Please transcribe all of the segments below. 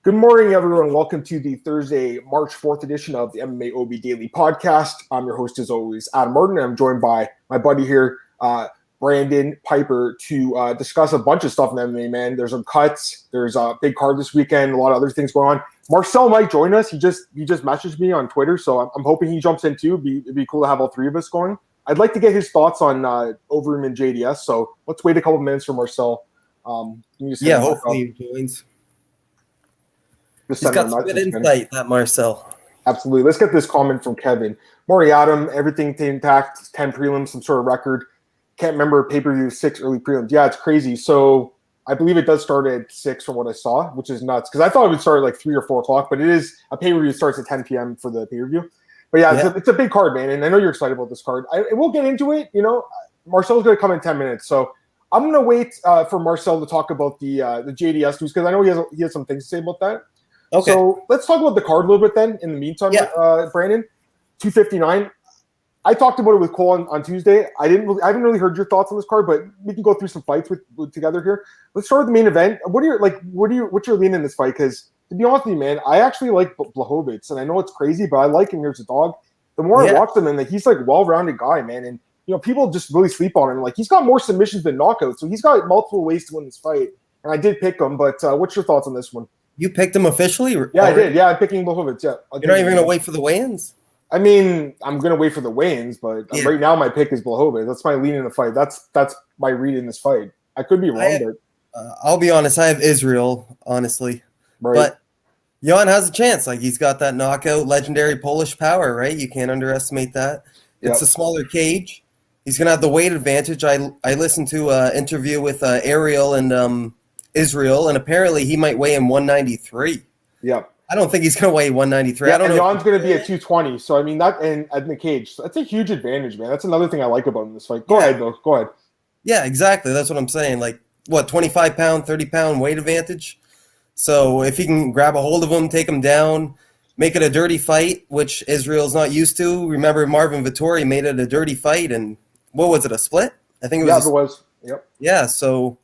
Good morning, everyone. Welcome to the Thursday, March 4th edition of the MMAOB Daily Podcast. I'm your host, as always, Adam Martin, and I'm joined by my buddy here, Brandon Piper, to discuss a bunch of stuff in MMA, man. There's some cuts. There's a big card this weekend, a lot of other things going on. Marcel might join us. He just messaged me on Twitter, so I'm hoping he jumps in too. It'd be cool to have all three of us going. I'd like to get his thoughts on Overeem and JDS, so let's wait a couple minutes for Marcel. Hopefully he joins. He's got some good insight, that Marcel. Absolutely. Let's get this comment from Kevin. Morning, Adam. Everything intact. 10 prelims, some sort of record. Can't remember pay-per-view 6 early prelims. Yeah, it's crazy. So I believe it does start at 6 from what I saw, which is nuts. Because I thought it would start at like 3 or 4 o'clock, but it is a pay-per-view starts at 10 p.m. for the pay-per-view. But yeah. It's a big card, man. And I know you're excited about this card. We'll get into it. You know, Marcel's going to come in 10 minutes. So I'm going to wait for Marcel to talk about the JDS news because I know he has some things to say about that. Okay. So let's talk about the card a little bit then. In the meantime, Brandon, 259. I talked about it with Cole on Tuesday. I haven't really heard your thoughts on this card, but we can go through some fights with together here. Let's start with the main event. What's your lean in this fight? Because to be honest with you, man, I actually like Blachowicz, and I know it's crazy, but I like him here as a dog. The more I watch him, and he's like a well-rounded guy, man, and you know people just really sleep on him. Like he's got more submissions than knockouts, so he's got multiple ways to win this fight. And I did pick him, but what's your thoughts on this one? You picked him officially? Yeah, I did. Yeah, I'm picking Blachowicz. Yeah. You're not even going to wait for the weigh-ins? I mean, I'm going to wait for the weigh-ins, but right now my pick is Blachowicz. That's my lean in the fight. That's my read in this fight. I could be wrong, but I'll be honest. I have Israel, honestly. Right. But Jan has a chance. Like, he's got that knockout, legendary Polish power, right? You can't underestimate that. It's a smaller cage. He's going to have the weight advantage. I listened to an interview with Ariel and Israel, and apparently he might weigh in 193. Yeah. I don't think he's going to weigh 193. Yeah, I don't know. Jan's going to be at 220. So, I mean, that and in the cage. So that's a huge advantage, man. That's another thing I like about him in this fight. Go ahead, though. Go ahead. Yeah, exactly. That's what I'm saying. Like, 25-pound, 30-pound weight advantage? So if he can grab a hold of him, take him down, make it a dirty fight, which Israel's not used to. Remember, Marvin Vettori made it a dirty fight, and what was it, a split? I think it was. Yeah, it was. Yep. Yeah, so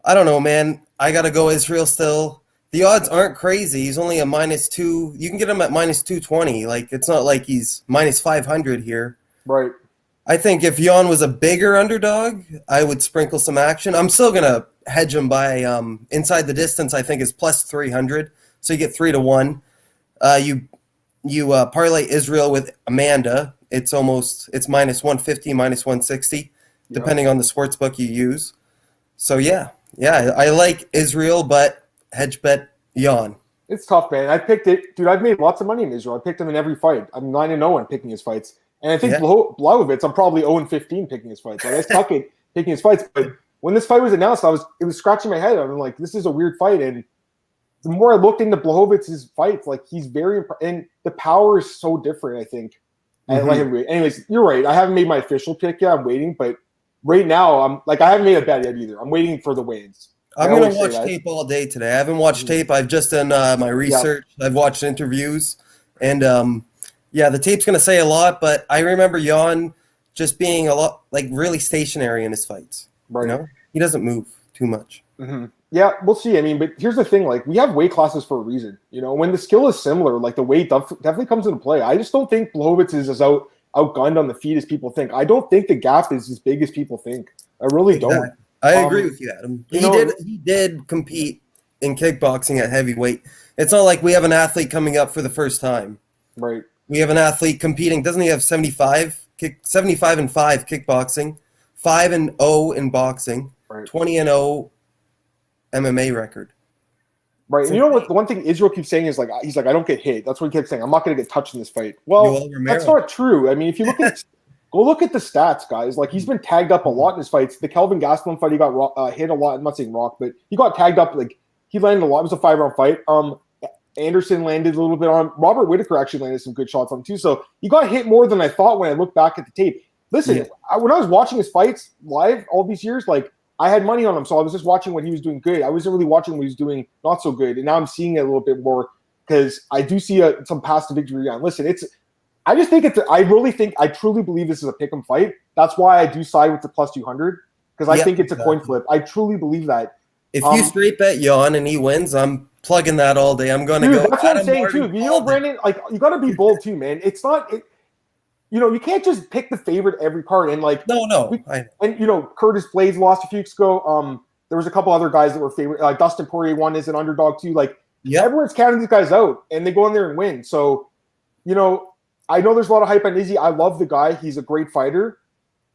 I don't know, man. I got to go Israel still. The odds aren't crazy. He's only a -2. You can get him at -220. Like, it's not like he's -500 here. Right. I think if Jan was a bigger underdog, I would sprinkle some action. I'm still going to hedge him by inside the distance, I think, is +300. So you get 3-1. You parlay Israel with Amanda. It's -150, -160, depending on the sports book you use. So, yeah, I like Israel, but hedge bet Jan. It's tough, man. I picked it. Dude, I've made lots of money in Israel. I picked him in every fight. I'm 9-0 on picking his fights. And I think Blachowicz, I'm probably 0-15 picking his fights. Like, I suck at picking his fights. But when this fight was announced, it was scratching my head. I'm like, this is a weird fight. And the more I looked into Blachowicz's fights, like, he's very and the power is so different, I think. I like him. Anyways, you're right. I haven't made my official pick yet. I'm waiting, but right now, I haven't made a bet yet either. I'm waiting for the weigh-ins. I'm going to watch tape all day today. I haven't watched tape. I've just done my research. Yeah. I've watched interviews. And, the tape's going to say a lot, but I remember Jan just being a lot, like, really stationary in his fights. Right. You know? He doesn't move too much. Mm-hmm. Yeah, we'll see. I mean, but here's the thing. Like, we have weight classes for a reason. You know, when the skill is similar, like, the weight definitely comes into play. I just don't think Blachowicz is as outgunned on the feet as people think. I don't think the gap is as big as people think. I really don't. I agree with you, Adam. He did compete in kickboxing at heavyweight. It's not like we have an athlete coming up for the first time. Right. We have an athlete competing. Doesn't he have 75 and 5 kickboxing, 5-0 in boxing, right. 20-0 MMA record. Right. And you know what? The one thing Israel keeps saying is, like, he's like, I don't get hit. That's what he kept saying. I'm not going to get touched in this fight. Well, that's not true. I mean, if you look at go look at the stats, guys. Like, he's been tagged up a lot in his fights. The Kelvin Gastelum fight, he got hit a lot. I'm not saying rock, but he got tagged up. Like, he landed a lot. It was a 5-round fight. Anderson landed a little bit on him. Robert Whitaker actually landed some good shots on him too. So he got hit more than I thought when I looked back at the tape. Listen, when I was watching his fights live all these years, like, I had money on him, so I was just watching what he was doing good. I wasn't really watching what he was doing not so good, and now I'm seeing it a little bit more because I do see some path to victory. And listen, I truly believe this is a pick'em fight. That's why I do side with the plus 200 because I think it's a coin flip. I truly believe that. If you straight bet Jan and he wins, I'm plugging that all day. I'm going to Dude, go. that's what I'm saying too. You know, Brandon, like you got to be bold too, man. It's not, you can't just pick the favorite every card. And like, no. Curtis Blades lost a few weeks ago. There was a couple other guys that were favorite. Like Dustin Poirier won as an underdog too. Like, everyone's counting these guys out, and they go in there and win. So, I know there's a lot of hype on Izzy. I love the guy. He's a great fighter.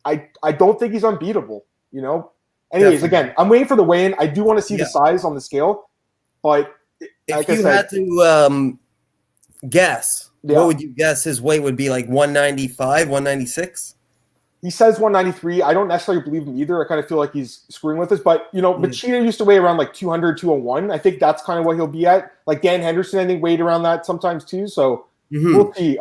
I don't think he's unbeatable. Anyways, Definitely. Again, I'm waiting for the weigh-in. I do want to see the size on the scale, but if you had to guess, what would you guess his weight would be? Like 195, 196? He says 193. I don't necessarily believe him either. I kind of feel like he's screwing with us. But, Machida used to weigh around like 200, 201. I think that's kind of what he'll be at. Like Dan Henderson, I think, weighed around that sometimes too. So we'll see.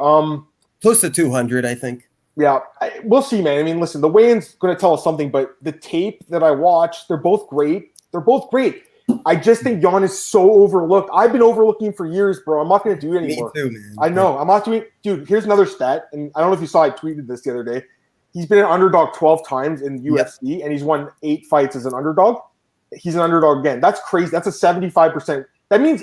Close to 200, I think. Yeah, we'll see, man. I mean, listen, the weigh-in's going to tell us something, but the tape that I watched, they're both great. I just think Jan is so overlooked. I've been overlooking for years, bro. I'm not going to do it anymore. Me too, man. I know. I'm not doing – dude, here's another stat, and I don't know if you saw I tweeted this the other day. He's been an underdog 12 times in the UFC, and he's won 8 fights as an underdog. He's an underdog again. That's crazy. That's a 75%. That means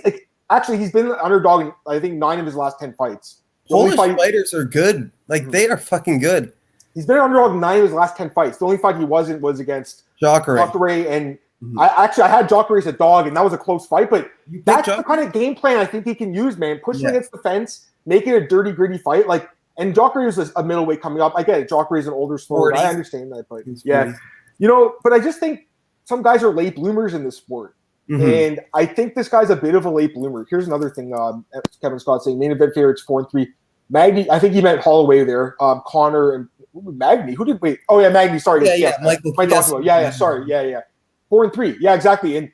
actually he's been an underdog in, I think, 9 of his last 10 fights. Polish fighters are good. Like, they are fucking good. He's been an underdog in 9 of his last 10 fights. The only fight he wasn't was against Jacare. And I had Jacare as a dog, and that was a close fight. But that's the kind of game plan I think he can use, man. Push him against the fence, make it a dirty, gritty fight. Like, and Jacare is a middleweight coming up. I get it. Jacare is an older, slower guy. I understand that. But, but I just think some guys are late bloomers in this sport. And I think this guy's a bit of a late bloomer. Here's another thing Kevin Scott saying. Main event favorites 4-3. Magny, I think he meant Holloway there. Connor and Magny. Who did wait? Oh yeah, Magny. Sorry. Michael. Sorry. 4-3. Yeah, exactly. And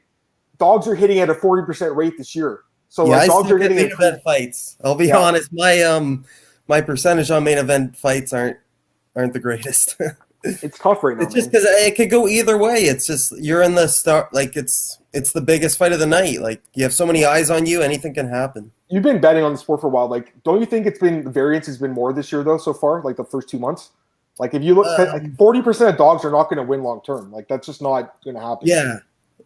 dogs are hitting at a 40% rate this year. So dogs are hitting main event fights. I'll be honest. My percentage on main event fights aren't the greatest. It's tough right now. It's just because it could go either way. It's just you're in the start. Like it's the biggest fight of the night. Like you have so many eyes on you, anything can happen. You've been betting on the sport for a while. Like, don't you think the variance has been more this year though so far? Like the first 2 months. Like if you look, 40% of dogs are not going to win long term. Like that's just not going to happen.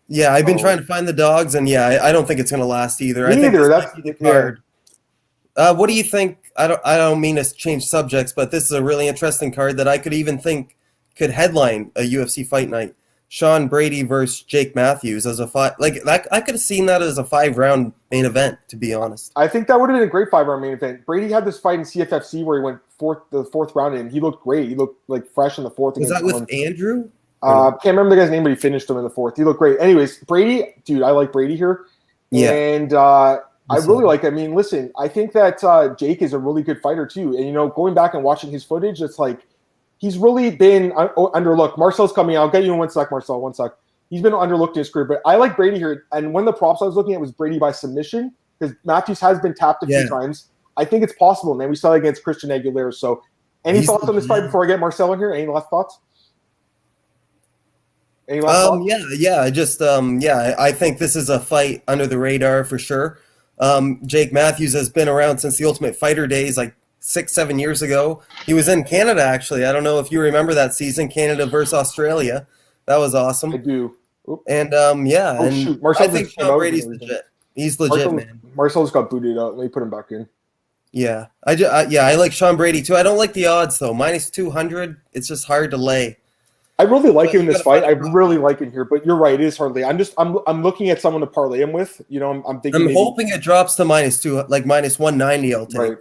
Yeah. I've been trying to find the dogs, and I don't think it's going to last either. Me either. That's hard. What do you think? I don't mean to change subjects, but this is a really interesting card that I could even think could headline a UFC fight night. Sean Brady versus Jake Matheus as a fight. Like that, I could have seen that as a 5-round main event, to be honest. I think that would have been a great 5-round main event. Brady had this fight in CFFC where he went the fourth round, and he looked great. He looked like fresh in the fourth. Was that with Andrew? Can't remember the guy's name, but he finished him in the fourth. He looked great. Anyways, Brady, dude, I like Brady here. Yeah. And I really like, I mean, listen, I think that Jake is a really good fighter too. And, going back and watching his footage, it's like, he's really been underlooked. Marcel's coming out. I'll get you in 1 sec, Marcel. 1 sec. He's been underlooked in his career, but I like Brady here. And one of the props I was looking at was Brady by submission because Matheus has been tapped a few times. I think it's possible, man. We saw it against Christian Aguilera. So, any thoughts on this fight before I get Marcel in here? Any last thoughts? I think this is a fight under the radar for sure. Jake Matheus has been around since the Ultimate Fighter days, like 6-7 years ago. He was in Canada, actually. I don't know if you remember that season, Canada versus Australia. That was awesome. I do. Oop. And I think Sean Brady's legit. He's legit, man. Marcel just got booted out. Let me put him back in. Yeah, I like Sean Brady too. I don't like the odds though. -200. It's just hard to lay. I really like him in this fight. I really like him here, but you're right. It is hardly. I'm looking at someone to parlay him with. I'm thinking. I'm hoping it drops to -2, like -190. I'll take. Right.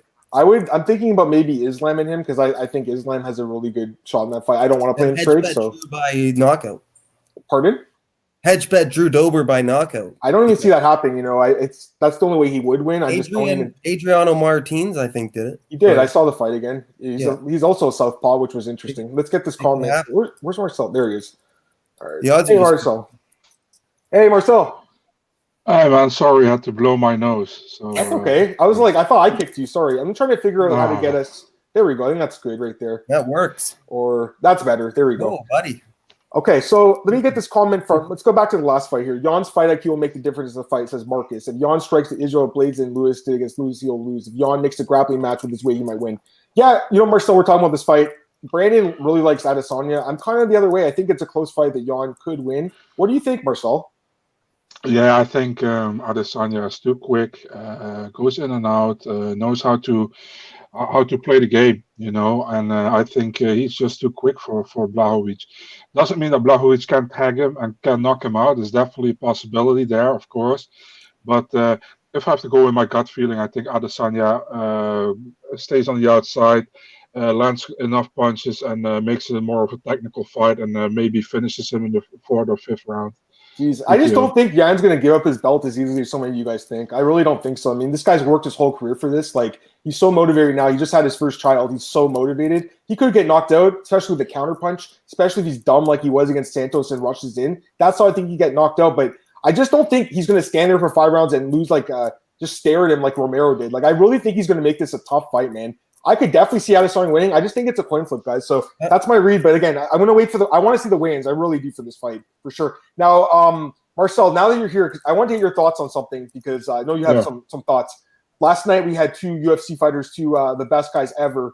I'm thinking about maybe Islam in him because I think Islam has a really good shot in that fight. I don't want to play him straight. So by knockout. Pardon? Hedge bet Drew Dober by knockout. I don't even see that happening. That's the only way he would win. Adriano Martins, I think, did it. He did. I saw the fight again. He's also a southpaw, which was interesting. Let's get this comment. Where's Marcel? There he is. All right. Hey, Marcel. Hey, Marcel. Hi, man. Sorry, I had to blow my nose. So that's okay. I thought I kicked you. Sorry. I'm trying to figure out how to get us. There we go. I think that's good right there. That works. Or that's better. There we go. Oh, buddy. Okay, so let me get this comment from. Let's go back to the last fight here. Jan's fight IQ will make the difference in the fight, says Marcus. If Jan strikes the Israel Blades and Lewis did against Lewis, he'll lose. If Jan makes a grappling match with his weight, he might win. Yeah, Marcel, we're talking about this fight. Brandon really likes Adesanya. I'm kind of the other way. I think it's a close fight that Jan could win. What do you think, Marcel? Yeah, I think Adesanya is too quick, goes in and out, knows how to play the game, and I think he's just too quick for Blachowicz. Doesn't mean that Blachowicz can't tag him and can knock him out. There's definitely a possibility there, of course. But if I have to go with my gut feeling, I think Adesanya stays on the outside, lands enough punches, and makes it more of a technical fight, and maybe finishes him in the fourth or fifth round. Jeez, I just don't think Jan's going to give up his belt as easily as so many of you guys think. I really don't think so. I mean, this guy's worked his whole career for this. Like, he's so motivated now. He just had his first child. He's so motivated. He could get knocked out, especially with the counterpunch, especially if he's dumb like he was against Santos and rushes in. That's how I think he get knocked out. But I just don't think he's going to stand there for 5 rounds and lose just stare at him like Romero did. Like, I really think he's going to make this a tough fight, man. I could definitely see Adesanya winning. I just think it's a coin flip, guys. So that's my read. But again, I'm going to wait I want to see the weigh-ins. I really do for this fight, for sure. Now, Marcel, now that you're here, I want to get your thoughts on something because I know you have some thoughts. Last night we had 2 UFC fighters, 2 the best guys ever,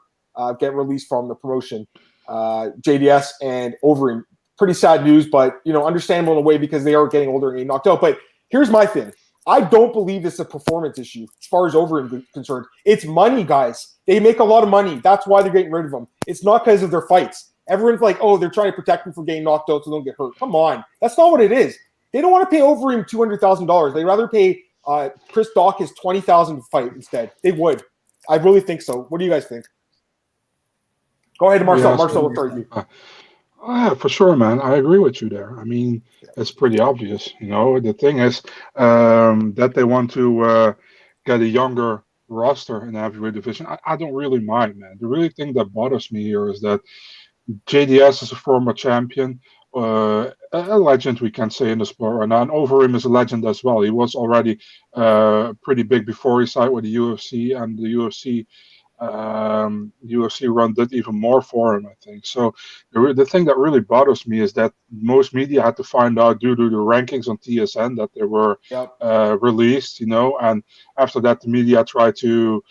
get released from the promotion, JDS and Overeem. Pretty sad news, but understandable in a way because they are getting older and getting knocked out. But here's my thing. I don't believe it's a performance issue as far as Overeem is concerned. It's money, guys. They make a lot of money. That's why they're getting rid of them. It's not because of their fights. Everyone's like, oh, they're trying to protect them from getting knocked out so they don't get hurt. Come on. That's not what it is. They don't want to pay Overeem $200,000. They'd rather pay Chris Dawkins $20,000 to fight instead. They would. I really think so. What do you guys think? Go ahead, Marcel. Yeah, Marcel, we'll start with you. Yeah, for sure, man. I agree with you there. I mean, it's pretty obvious. The thing is that they want to get a younger roster in the heavyweight division. I don't really mind, man. The really thing that bothers me here is that JDS is a former champion. A legend, we can say, in the sport right now. And Overeem is a legend as well. He was already pretty big before he signed with the UFC, and the UFC run did even more for him, I think. So the thing that really bothers me is that most media had to find out due to the rankings on TSN that they were released, and after that the media tried to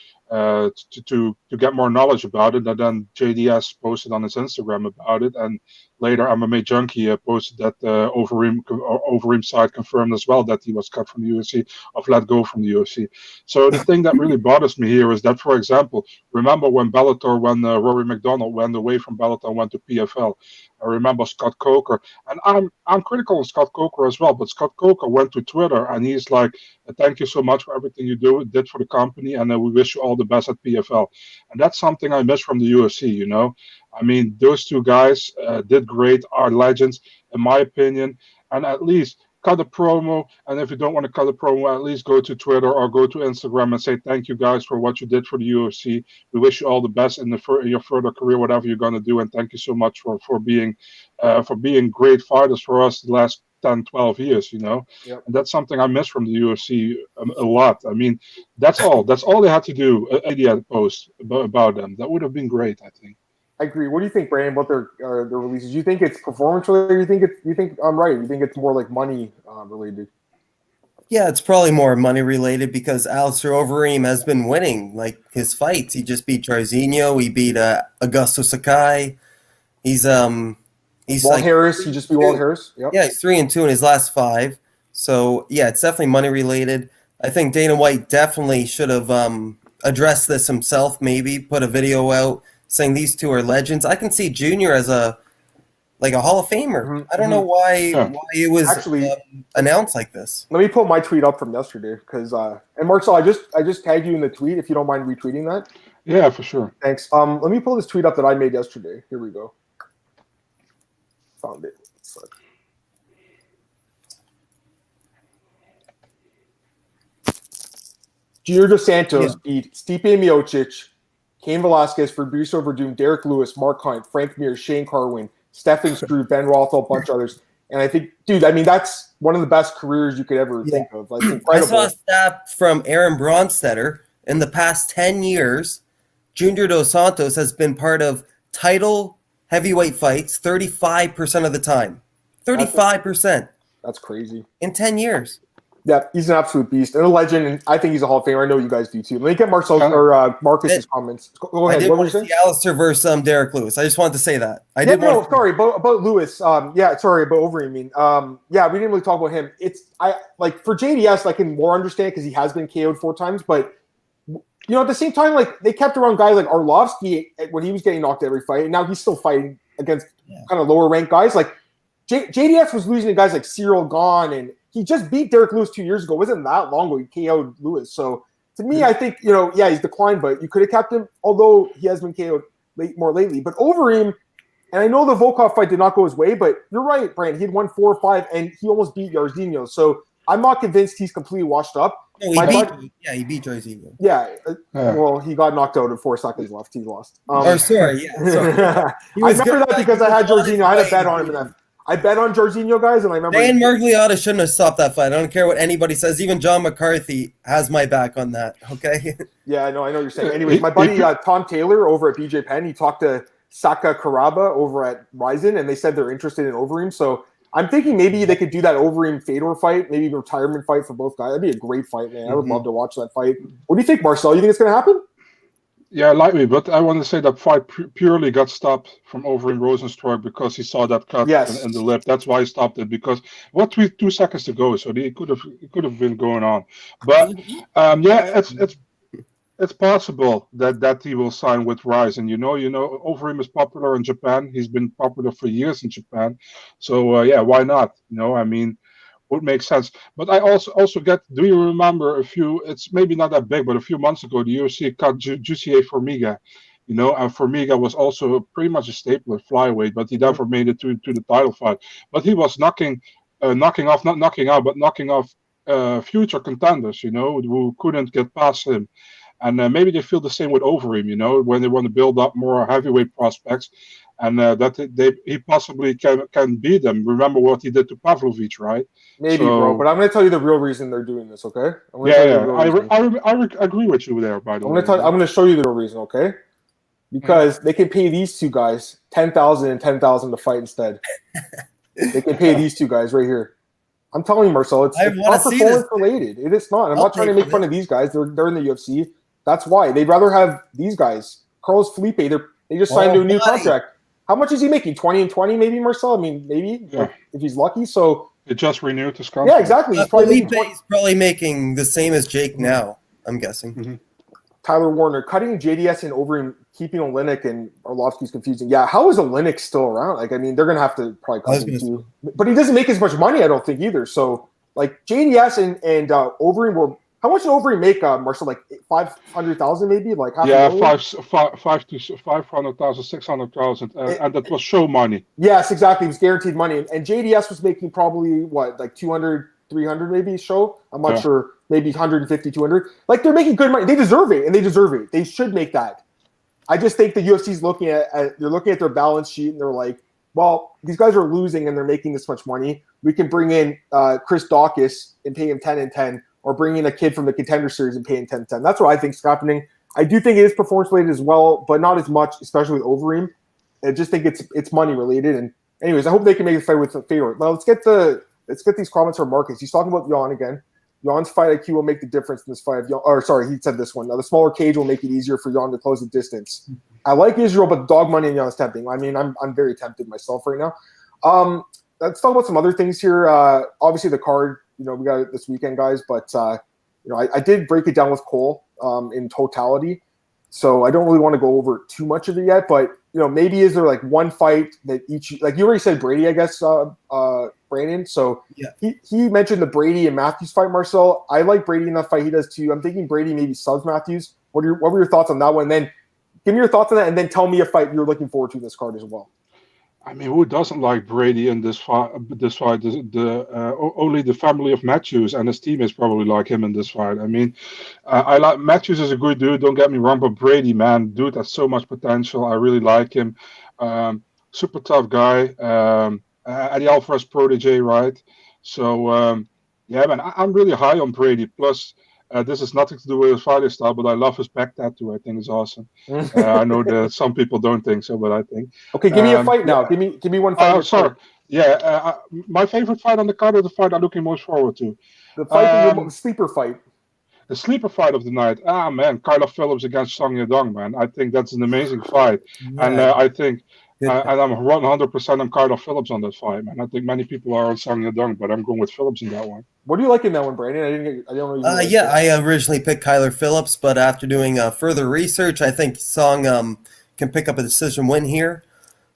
get more knowledge about it, and then JDS posted on his Instagram about it, and later MMA Junkie posted that Overeem side confirmed as well that he was cut from the UFC, or let go from the UFC. So the thing that really bothers me here is that, for example, remember when Rory MacDonald went away from Bellator and went to PFL? I remember Scott Coker, and I'm critical of Scott Coker as well, but Scott Coker went to Twitter and he's like, thank you so much for everything you did for the company, and we wish you all the best at PFL. And that's something I miss from the UFC, I mean, those 2 guys did great, are legends, in my opinion, and at least cut a promo, and if you don't want to cut a promo, at least go to Twitter or go to Instagram and say thank you guys for what you did for the UFC. We wish you all the best in your further career, whatever you're going to do, and thank you so much for being great fighters for us the last 10, 12 years, And that's something I miss from the UFC a lot. I mean, that's all they had to do, a media post about them. That would have been great, I think. I agree. What do you think, Brandon, about their releases? Do you think it's performance related? You think I'm right? You think it's more like money related? Yeah, it's probably more money related because Alistair Overeem has been winning like his fights. He just beat Jairzinho. He beat Augusto Sakai. He's Walt Harris. He just beat Walt Harris. Yep. Yeah, he's 3-2 in his last 5. So yeah, it's definitely money related. I think Dana White definitely should have addressed this himself. Maybe put a video out saying these 2 are legends. I can see Junior as a Hall of Famer. Mm-hmm. I don't know why it was actually announced like this. Let me pull my tweet up from yesterday because and Marcel, I just tagged you in the tweet if you don't mind retweeting that. Yeah, for sure. Thanks. Let me pull this tweet up that I made yesterday. Here we go. Found it. Junior Dos Santos beat Stipe Miocic, Cain Velasquez, Fabricio Verdum, Derek Lewis, Mark Hunt, Frank Mir, Shane Carwin, Stefan Struve, Ben Rothwell, a bunch of others. And I think, dude, I mean, that's one of the best careers you could ever think of. Like, incredible. I saw a stat from Aaron Bronstetter. In the past 10 years, Junior Dos Santos has been part of title heavyweight fights 35% of the time. 35%. That's crazy. In 10 years. Yeah, he's an absolute beast and a legend, and I think he's a Hall of Famer. I know you guys do too. Let me get Marcel or Marcus's comments. Go ahead. What were you saying? Alistair versus Derek Lewis. I just wanted to say that. Sorry about Lewis. Sorry about Overeem. Yeah, we didn't really talk about him. For JDS, I can more understand because he has been KO'd 4 times, but at the same time, like they kept around guys like Arlovsky when he was getting knocked every fight, and now he's still fighting against kind of lower ranked guys. Like JDS was losing to guys like Cyril Gahn, and he just beat Derek Lewis 2 years ago. It wasn't that long ago he KO'd Lewis. So to me, I think he's declined, but you could have kept him, although he has been KO'd more lately. But Overeem, and I know the Volkov fight did not go his way, but you're right, Brandon. He had won 4 or 5, and he almost beat Jairzinho. So I'm not convinced he's completely washed up. No, he beat Jairzinho. Yeah. Well, he got knocked out at 4 seconds left. He lost. Sorry. I remember that because I had Jairzinho. I had a bet on him. And I bet on Jairzinho, guys, and I remember. Dan Mergliotta shouldn't have stopped that fight. I don't care what anybody says. Even John McCarthy has my back on that. Okay. Yeah, I know what you're saying. Anyways, my buddy Tom Taylor over at BJ Penn, he talked to Saka Karaba over at Ryzen, and they said they're interested in Overeem. So I'm thinking maybe they could do that Overeem Fedor fight, maybe a retirement fight for both guys. That'd be a great fight, man. I would love to watch that fight. What do you think, Marcel? You think it's going to happen? Yeah, likely, but I want to say that fight purely got stopped from Overeem Rosenstruck because he saw that cut in the lip. That's why he stopped it, because 2 seconds to go, so it could have been going on. But it's possible that he will sign with Ryzen. Overeem is popular in Japan. He's been popular for years in Japan, so why not? Would make sense. But I also get. Do you remember it's maybe not that big, but a few months ago, the UFC cut Jussier Formiga, and Formiga was also pretty much a staple at flyweight, but he never made it to the title fight. But he was knocking off future contenders, who couldn't get past him. And maybe they feel the same with Overeem, when they want to build up more heavyweight prospects, and that he possibly can beat them. Remember what he did to Pavlovich, right? Maybe, bro. But I'm going to tell you the real reason they're doing this, okay? I agree with you there, by the way. I'm going to show you the real reason, okay? Because they can pay these two guys $10,000 and $10,000 to fight instead. They can pay these two guys right here. I'm telling you, Marcel, it's not performance related. It is not. I'm not trying to make fun of these guys. They're in the UFC. That's why they'd rather have these guys. Carlos Felipe, they just signed a new contract. How much is he making? 20 and 20, maybe, Marcel? I mean, maybe if he's lucky. So it just renewed his contract. Yeah, exactly. He's probably making the same as Jake now, I'm guessing. Mm-hmm. Tyler Warner cutting JDS and Overeem, keeping Olynyk and Arlovsky's confusing. Yeah, how is Olynyk still around? Like, I mean, they're gonna have to probably cut him too. But he doesn't make as much money, I don't think either. So like JDS and Overeem were. How much did Overeem make, Marcel? Like 500,000, maybe, like half a million? 500,000, 600,000, and that was show money. Yes, exactly. It was guaranteed money, and JDS was making probably like 200, 300 maybe show. I'm not sure. Maybe 150, 200. Like they're making good money. They deserve it, and they deserve it. They should make that. I just think the UFC's looking at they're looking at their balance sheet, and they're like, well, these guys are losing, and they're making this much money. We can bring in Chris Dawkins and pay him 10 and 10. Or bringing a kid from the Contender Series and paying 10-10. That's what I think is happening. I do think it is performance-related as well, but not as much, especially with Overeem. I just think it's money-related. And anyways, I hope they can make a fight with Fedor. Now, let's get these comments from Marcus. He's talking about Jan again. Jan's fight IQ will make the difference in this fight. He said this one. Now, the smaller cage will make it easier for Jan to close the distance. I like Israel, but dog money in Jan's tempting. I mean, I'm very tempted myself right now. Let's talk about some other things here. Obviously, the card. We got it this weekend, guys, but I did break it down with Cole in totality, so I don't really want to go over too much of it yet. But maybe is there like one fight that each, like you already said, Brady, I guess, Brandon. So he mentioned the Brady and Matheus fight, Marcel. I like Brady in that fight. He does too. I'm thinking Brady maybe subs Matheus. What were your thoughts on that one? Then give me your thoughts on that, and then tell me a fight you're looking forward to in this card as well. I mean, who doesn't like Brady in this fight? Only the family of Matheus and his teammates probably like him in this fight. I mean, I like Matheus is a good dude. Don't get me wrong, but Brady, man, dude, has so much potential. I really like him. Super tough guy. Eddie Alvarez protege, right? So man, I'm really high on Brady. Plus, this has nothing to do with his fighting style, but I love his back tattoo. I think it's awesome. I know that some people don't think so, but I think. Okay, give me a fight now. Give me one fight. Sorry. Yeah, my favorite fight on the card is the fight I'm looking most forward to. The fight, the sleeper fight. The sleeper fight of the night. Man, Kyler Phillips against Song Yadong, man. I think that's an amazing fight. Yeah. And I think, and I'm 100% on Kyler Phillips on that fight, man. I think many people are on Song Yadong, but I'm going with Phillips in that one. What do you like in that one, Brandon? I don't know. I originally picked Kyler Phillips, but after doing further research, I think Song can pick up a decision win here.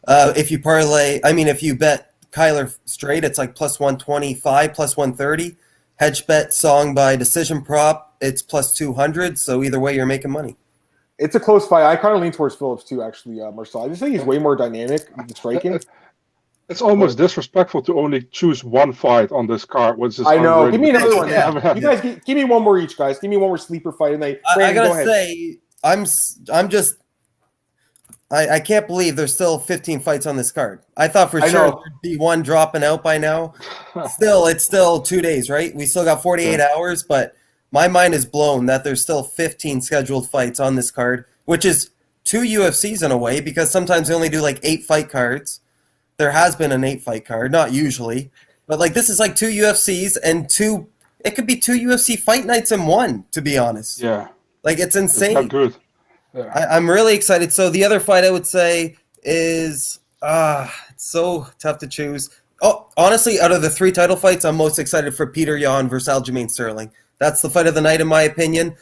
If you if you bet Kyler straight, it's like plus 125, plus 130. Hedge bet Song by decision prop, it's plus 200. So either way, you're making money. It's a close fight. I kind of lean towards Phillips too, actually, Marcel. I just think he's way more dynamic in striking. It's almost disrespectful to only choose one fight on this card. I know. Give me another one. Yeah. You guys, give me one more each, guys. Give me one more sleeper fight. And I gotta say, I can't believe there's still 15 fights on this card. I thought for sure there'd be one dropping out by now. It's still 2 days, right? We still got 48 hours, but my mind is blown that there's still 15 scheduled fights on this card, which is 2 UFCs in a way, because sometimes they only do like 8 fight cards. There has been an 8-fight card, not usually, but like this is like 2 UFCs and it could be 2 UFC fight nights in one, to be honest. Yeah. Like it's insane. It's not good. Yeah. I'm really excited. So the other fight I would say is it's so tough to choose. Oh, honestly, out of the 3 title fights, I'm most excited for Peter Yan versus Aljamain Sterling. That's the fight of the night, in my opinion.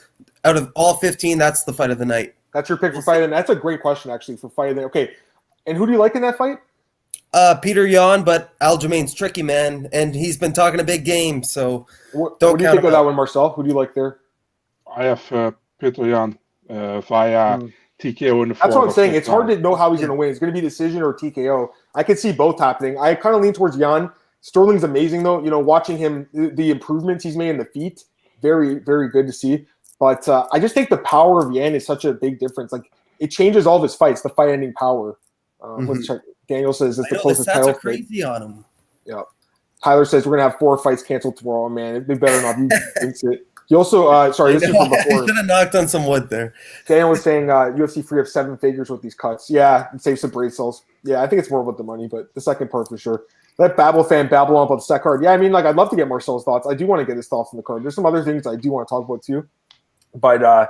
Out of all 15, that's the fight of the night. That's your pick for fight, and that's a great question actually for fight of the night. Okay, and who do you like in that fight? Peter Yan, but Aljamain's tricky, man, and he's been talking a big game. So what do you think of that one, Marcel? Who do you like there? I have Peter Yan via TKO in the. That's what I'm saying. It's hard to know how he's going to win. It's going to be decision or TKO. I could see both happening. I kind of lean towards Yan. Sterling's amazing though. You know, watching him, the improvements he's made in the feet, very, very good to see. But I just think the power of Yan is such a big difference. Like it changes all of his fights. The fight-ending power. Let's check. Daniel says it's the closest title. The stats are crazy on him. Yeah. Tyler says we're gonna have 4 fights canceled tomorrow. Man, it'd be better not. You jinx it. He also, sorry, this is from before. Should have knocked on some wood there. Daniel was saying UFC free up 7 figures with these cuts. Yeah, and save some brain cells. Yeah, I think it's more about the money, but the second part for sure. Let Babel fan babble on about the set card. Yeah, I mean, like I'd love to get Marcel's thoughts. I do want to get his thoughts on the card. There's some other things I do want to talk about too, but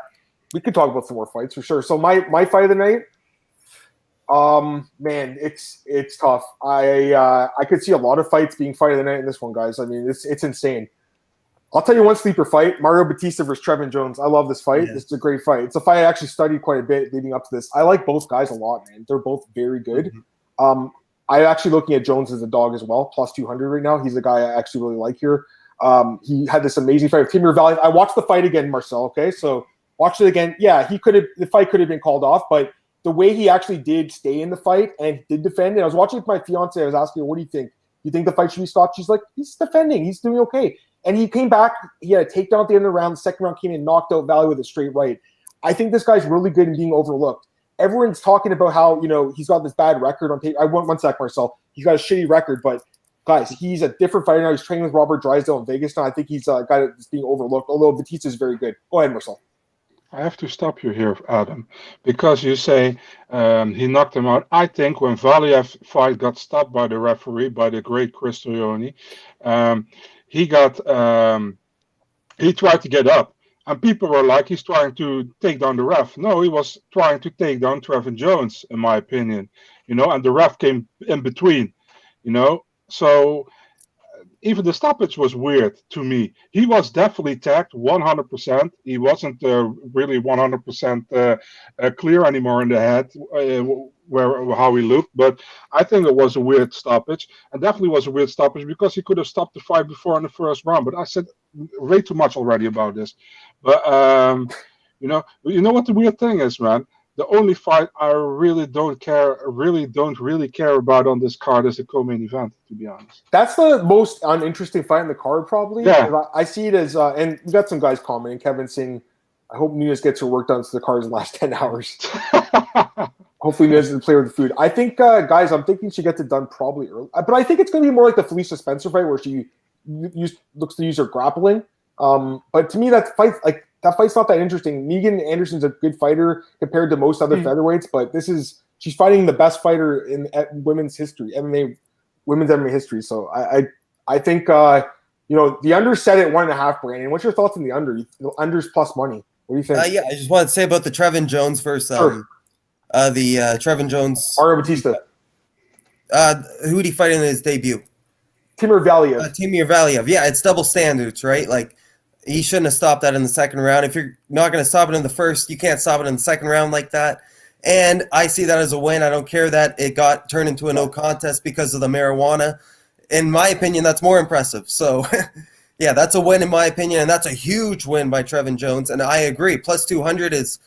we could talk about some more fights for sure. So my fight of the night. Man, it's tough. I could see a lot of fights being fight of the night in this one, guys. I mean, it's insane. I'll tell you one sleeper fight: Mario Batista versus Trevin Jones. I love this fight. Yeah. It's a great fight. It's a fight I actually studied quite a bit leading up to this. I like both guys a lot, man. They're both very good. I'm actually looking at Jones as a dog as well, plus 200 right now. He's a guy I actually really like here. He had this amazing fight with Timur Valley. I watched the fight again, Marcel. Okay, so watched it again. Yeah, the fight could have been called off, but the way he actually did stay in the fight and did defend it. I was watching with my fiance. I was asking her, what do you think? You think the fight should be stopped? She's like, he's defending. He's doing okay. And he came back. He had a takedown at the end of the round. The second round came in and knocked out Valley with a straight right. I think this guy's really good in being overlooked. Everyone's talking about how, he's got this bad record on tape. I want one sec, Marcel. He's got a shitty record, but guys, he's a different fighter now. He's training with Robert Drysdale in Vegas now. I think he's a guy that's being overlooked, although Batista's very good. Go ahead, Marcel. I have to stop you here, Adam, because you say he knocked him out. I think when Valiev's fight got stopped by the referee, by the great Chris Toglioni, he tried to get up, and people were like, he's trying to take down the ref. No, he was trying to take down Trevin Jones, in my opinion, and the ref came in between, so even the stoppage was weird to me. He was definitely tagged 100%. He wasn't really 100% clear anymore in the head how he looked. But I think it was a weird stoppage, and definitely was a weird stoppage because he could have stopped the fight before in the first round. But I said way too much already about this. But you know what the weird thing is, man. The only fight I really don't care about on this card is the co-main event, to be honest. That's the most uninteresting fight in the card, probably. Yeah. I see it as, and we got some guys commenting. Kevin saying, I hope Nunes gets her work done to the cards in the last 10 hours. Hopefully Nunes doesn't play with the food. I think, guys, I'm thinking she gets it done probably early. But I think it's going to be more like the Felicia Spencer fight where she looks to use her grappling. But to me, that fight's not that interesting. Megan Anderson's a good fighter compared to most other featherweights, but she's fighting the best fighter in women's history, MMA women's MMA history. So I think the under set at 1.5. Brandon, what's your thoughts on the under? The under's plus money. What do you think? I just wanted to say about the Trevin Jones versus Trevin Jones. Mario Batista. Who did he fight in his debut? Timur Valiev. Timur Valiev. Yeah, it's double standards, right? Like, he shouldn't have stopped that in the second round. If you're not going to stop it in the first, you can't stop it in the second round like that. And I see that as a win. I don't care that it got turned into a no contest because of the marijuana. In my opinion, that's more impressive. So, yeah, that's a win in my opinion, and that's a huge win by Trevin Jones. And I agree, plus 200 is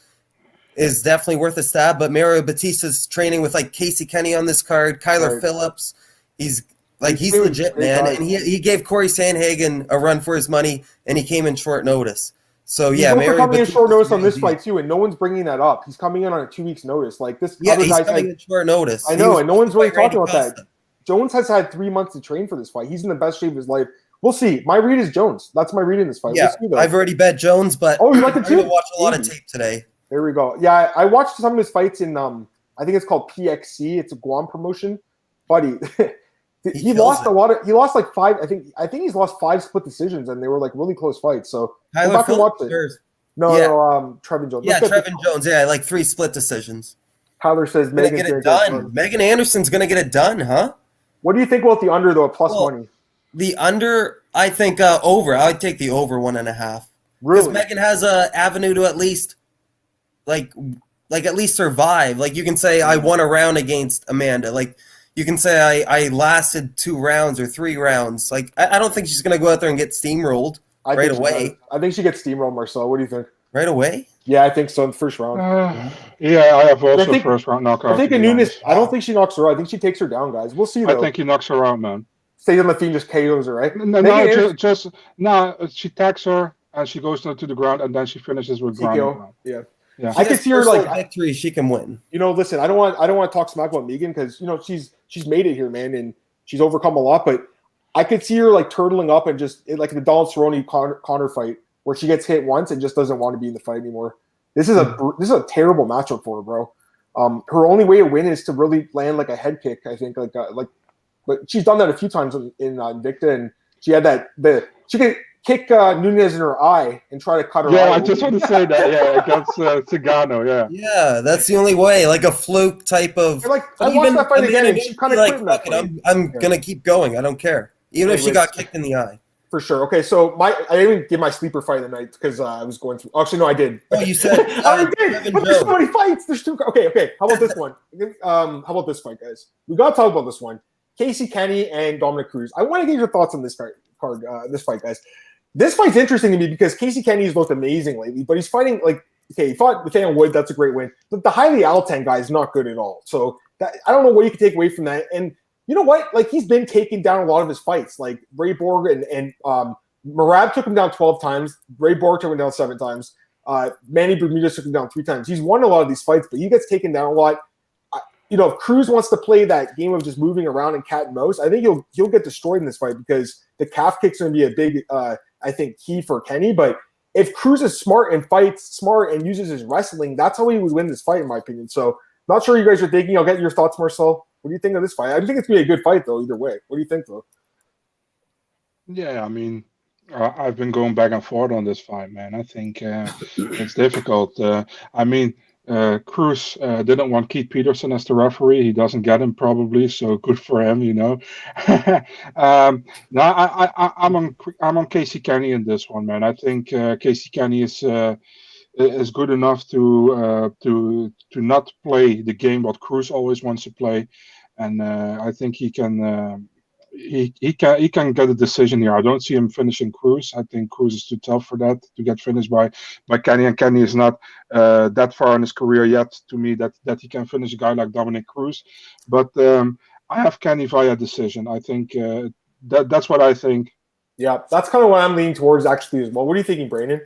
definitely worth a stab. But Mario Batista's training with like Casey Kenny on this card, Kyler Phillips. He's legit, man. And he gave Corey Sandhagen a run for his money, and he came in short notice. So, yeah, Mario coming in short notice on this fight, too, and no one's bringing that up. He's coming in on a 2 weeks notice. Like, this other guy's coming in short notice. I know, and no one's really talking about that. Jones has had 3 months to train for this fight. He's in the best shape of his life. We'll see. My read is Jones. That's my read in this fight. Yeah, we'll see, I've already bet Jones, but you like it too? I'm going to watch a lot of tape today. There we go. Yeah, I watched some of his fights in I think it's called PXC. It's a Guam promotion. Buddy, he lost a lot of. He lost like 5. I think he's lost 5 split decisions, and they were like really close fights. So Tyler go back and watch it. No, Trevin Jones. Yeah, Trevin Jones. Yeah, like 3 split decisions. Tyler says Megan's going to get it done. Megan Anderson's going to get it done, huh? What do you think about the under though? Plus money. The under, I think over. I would take the over 1.5. Really? Because Megan has a avenue to at least, like at least survive. Like, you can say I won a round against Amanda. Like, you can say I lasted 2 rounds or 3 rounds. Like, I don't think she's going to go out there and get steamrolled right away. I think she gets steamrolled, Marcel. What do you think? Right away? Yeah, I think so in the first round. Yeah, I have also first round knockout. I think Nunes. I don't think she knocks her out. I think she takes her down, guys. We'll see. Though. I think he knocks her out, man. Say Lafine just KOs her, right? No, she tags her and she goes to the ground and then she finishes with ground. Yeah. I can see her like victory. She can win. Listen, I don't want to talk smack about Megan because she's made it here, man, and she's overcome a lot. But I could see her like turtling up and just like the Donald Cerrone Connor fight where she gets hit once and just doesn't want to be in the fight anymore. This is a terrible matchup for her, bro. Her only way to win is to really land like a head kick. I think but she's done that a few times in Invicta, and she had she could kick Nunes in her eye and try to cut her eye. Yeah, I just want to say that. Yeah, against Cigano. Yeah. Yeah, that's the only way. Like a fluke type of. I watched that fight again, and she kind of quit in that fight. I'm gonna keep going. I don't care, even if she got kicked in the eye. For sure. Okay, so I didn't give my sleeper fight of the night because I was going through. Actually, no, I did. Oh, you said I did. But there's so many fights. There's 2. Okay. How about this one? How about this fight, guys? We got to talk about this one. Casey Kenny and Dominic Cruz. I want to get your thoughts on this card. This fight, guys. This fight's interesting to me because Casey Kenny's looked amazing lately, but he's fighting he fought Nathaniel Wood. That's a great win. But the Haile Altan guy is not good at all. So I don't know what you can take away from that. And you know what? Like, he's been taking down a lot of his fights. Like Ray Borg and Merab took him down 12 times. Ray Borg took him down 7 times. Manny Bermudez took him down 3 times. He's won a lot of these fights, but he gets taken down a lot. If Cruz wants to play that game of just moving around and cat and mouse, I think he'll get destroyed in this fight because the calf kick's going to be a big, I think, key for Kenny. But if Cruz is smart and fights smart and uses his wrestling, that's how he would win this fight, in my opinion. So, not sure you guys are thinking. I'll get your thoughts, Marcel. What do you think of this fight? I think it's going to be a good fight, though, either way. What do you think, though? Yeah, I mean, I've been going back and forth on this fight, man. I think it's difficult. Cruz didn't want Keith Peterson as the referee. He doesn't get him probably, so good for him, I'm on Casey Kenny in this one, man. I think Casey Kenny is good enough to not play the game what Cruz always wants to play, and I think he can. He can get a decision here. I don't see him finishing Cruz. I think Cruz is too tough for that to get finished by Kenny, and Kenny is not that far in his career yet to me that he can finish a guy like Dominic Cruz. But I have Kenny via decision. I think that's what I think. Yeah, that's kind of what I'm leaning towards actually as well. What are you thinking, Brandon?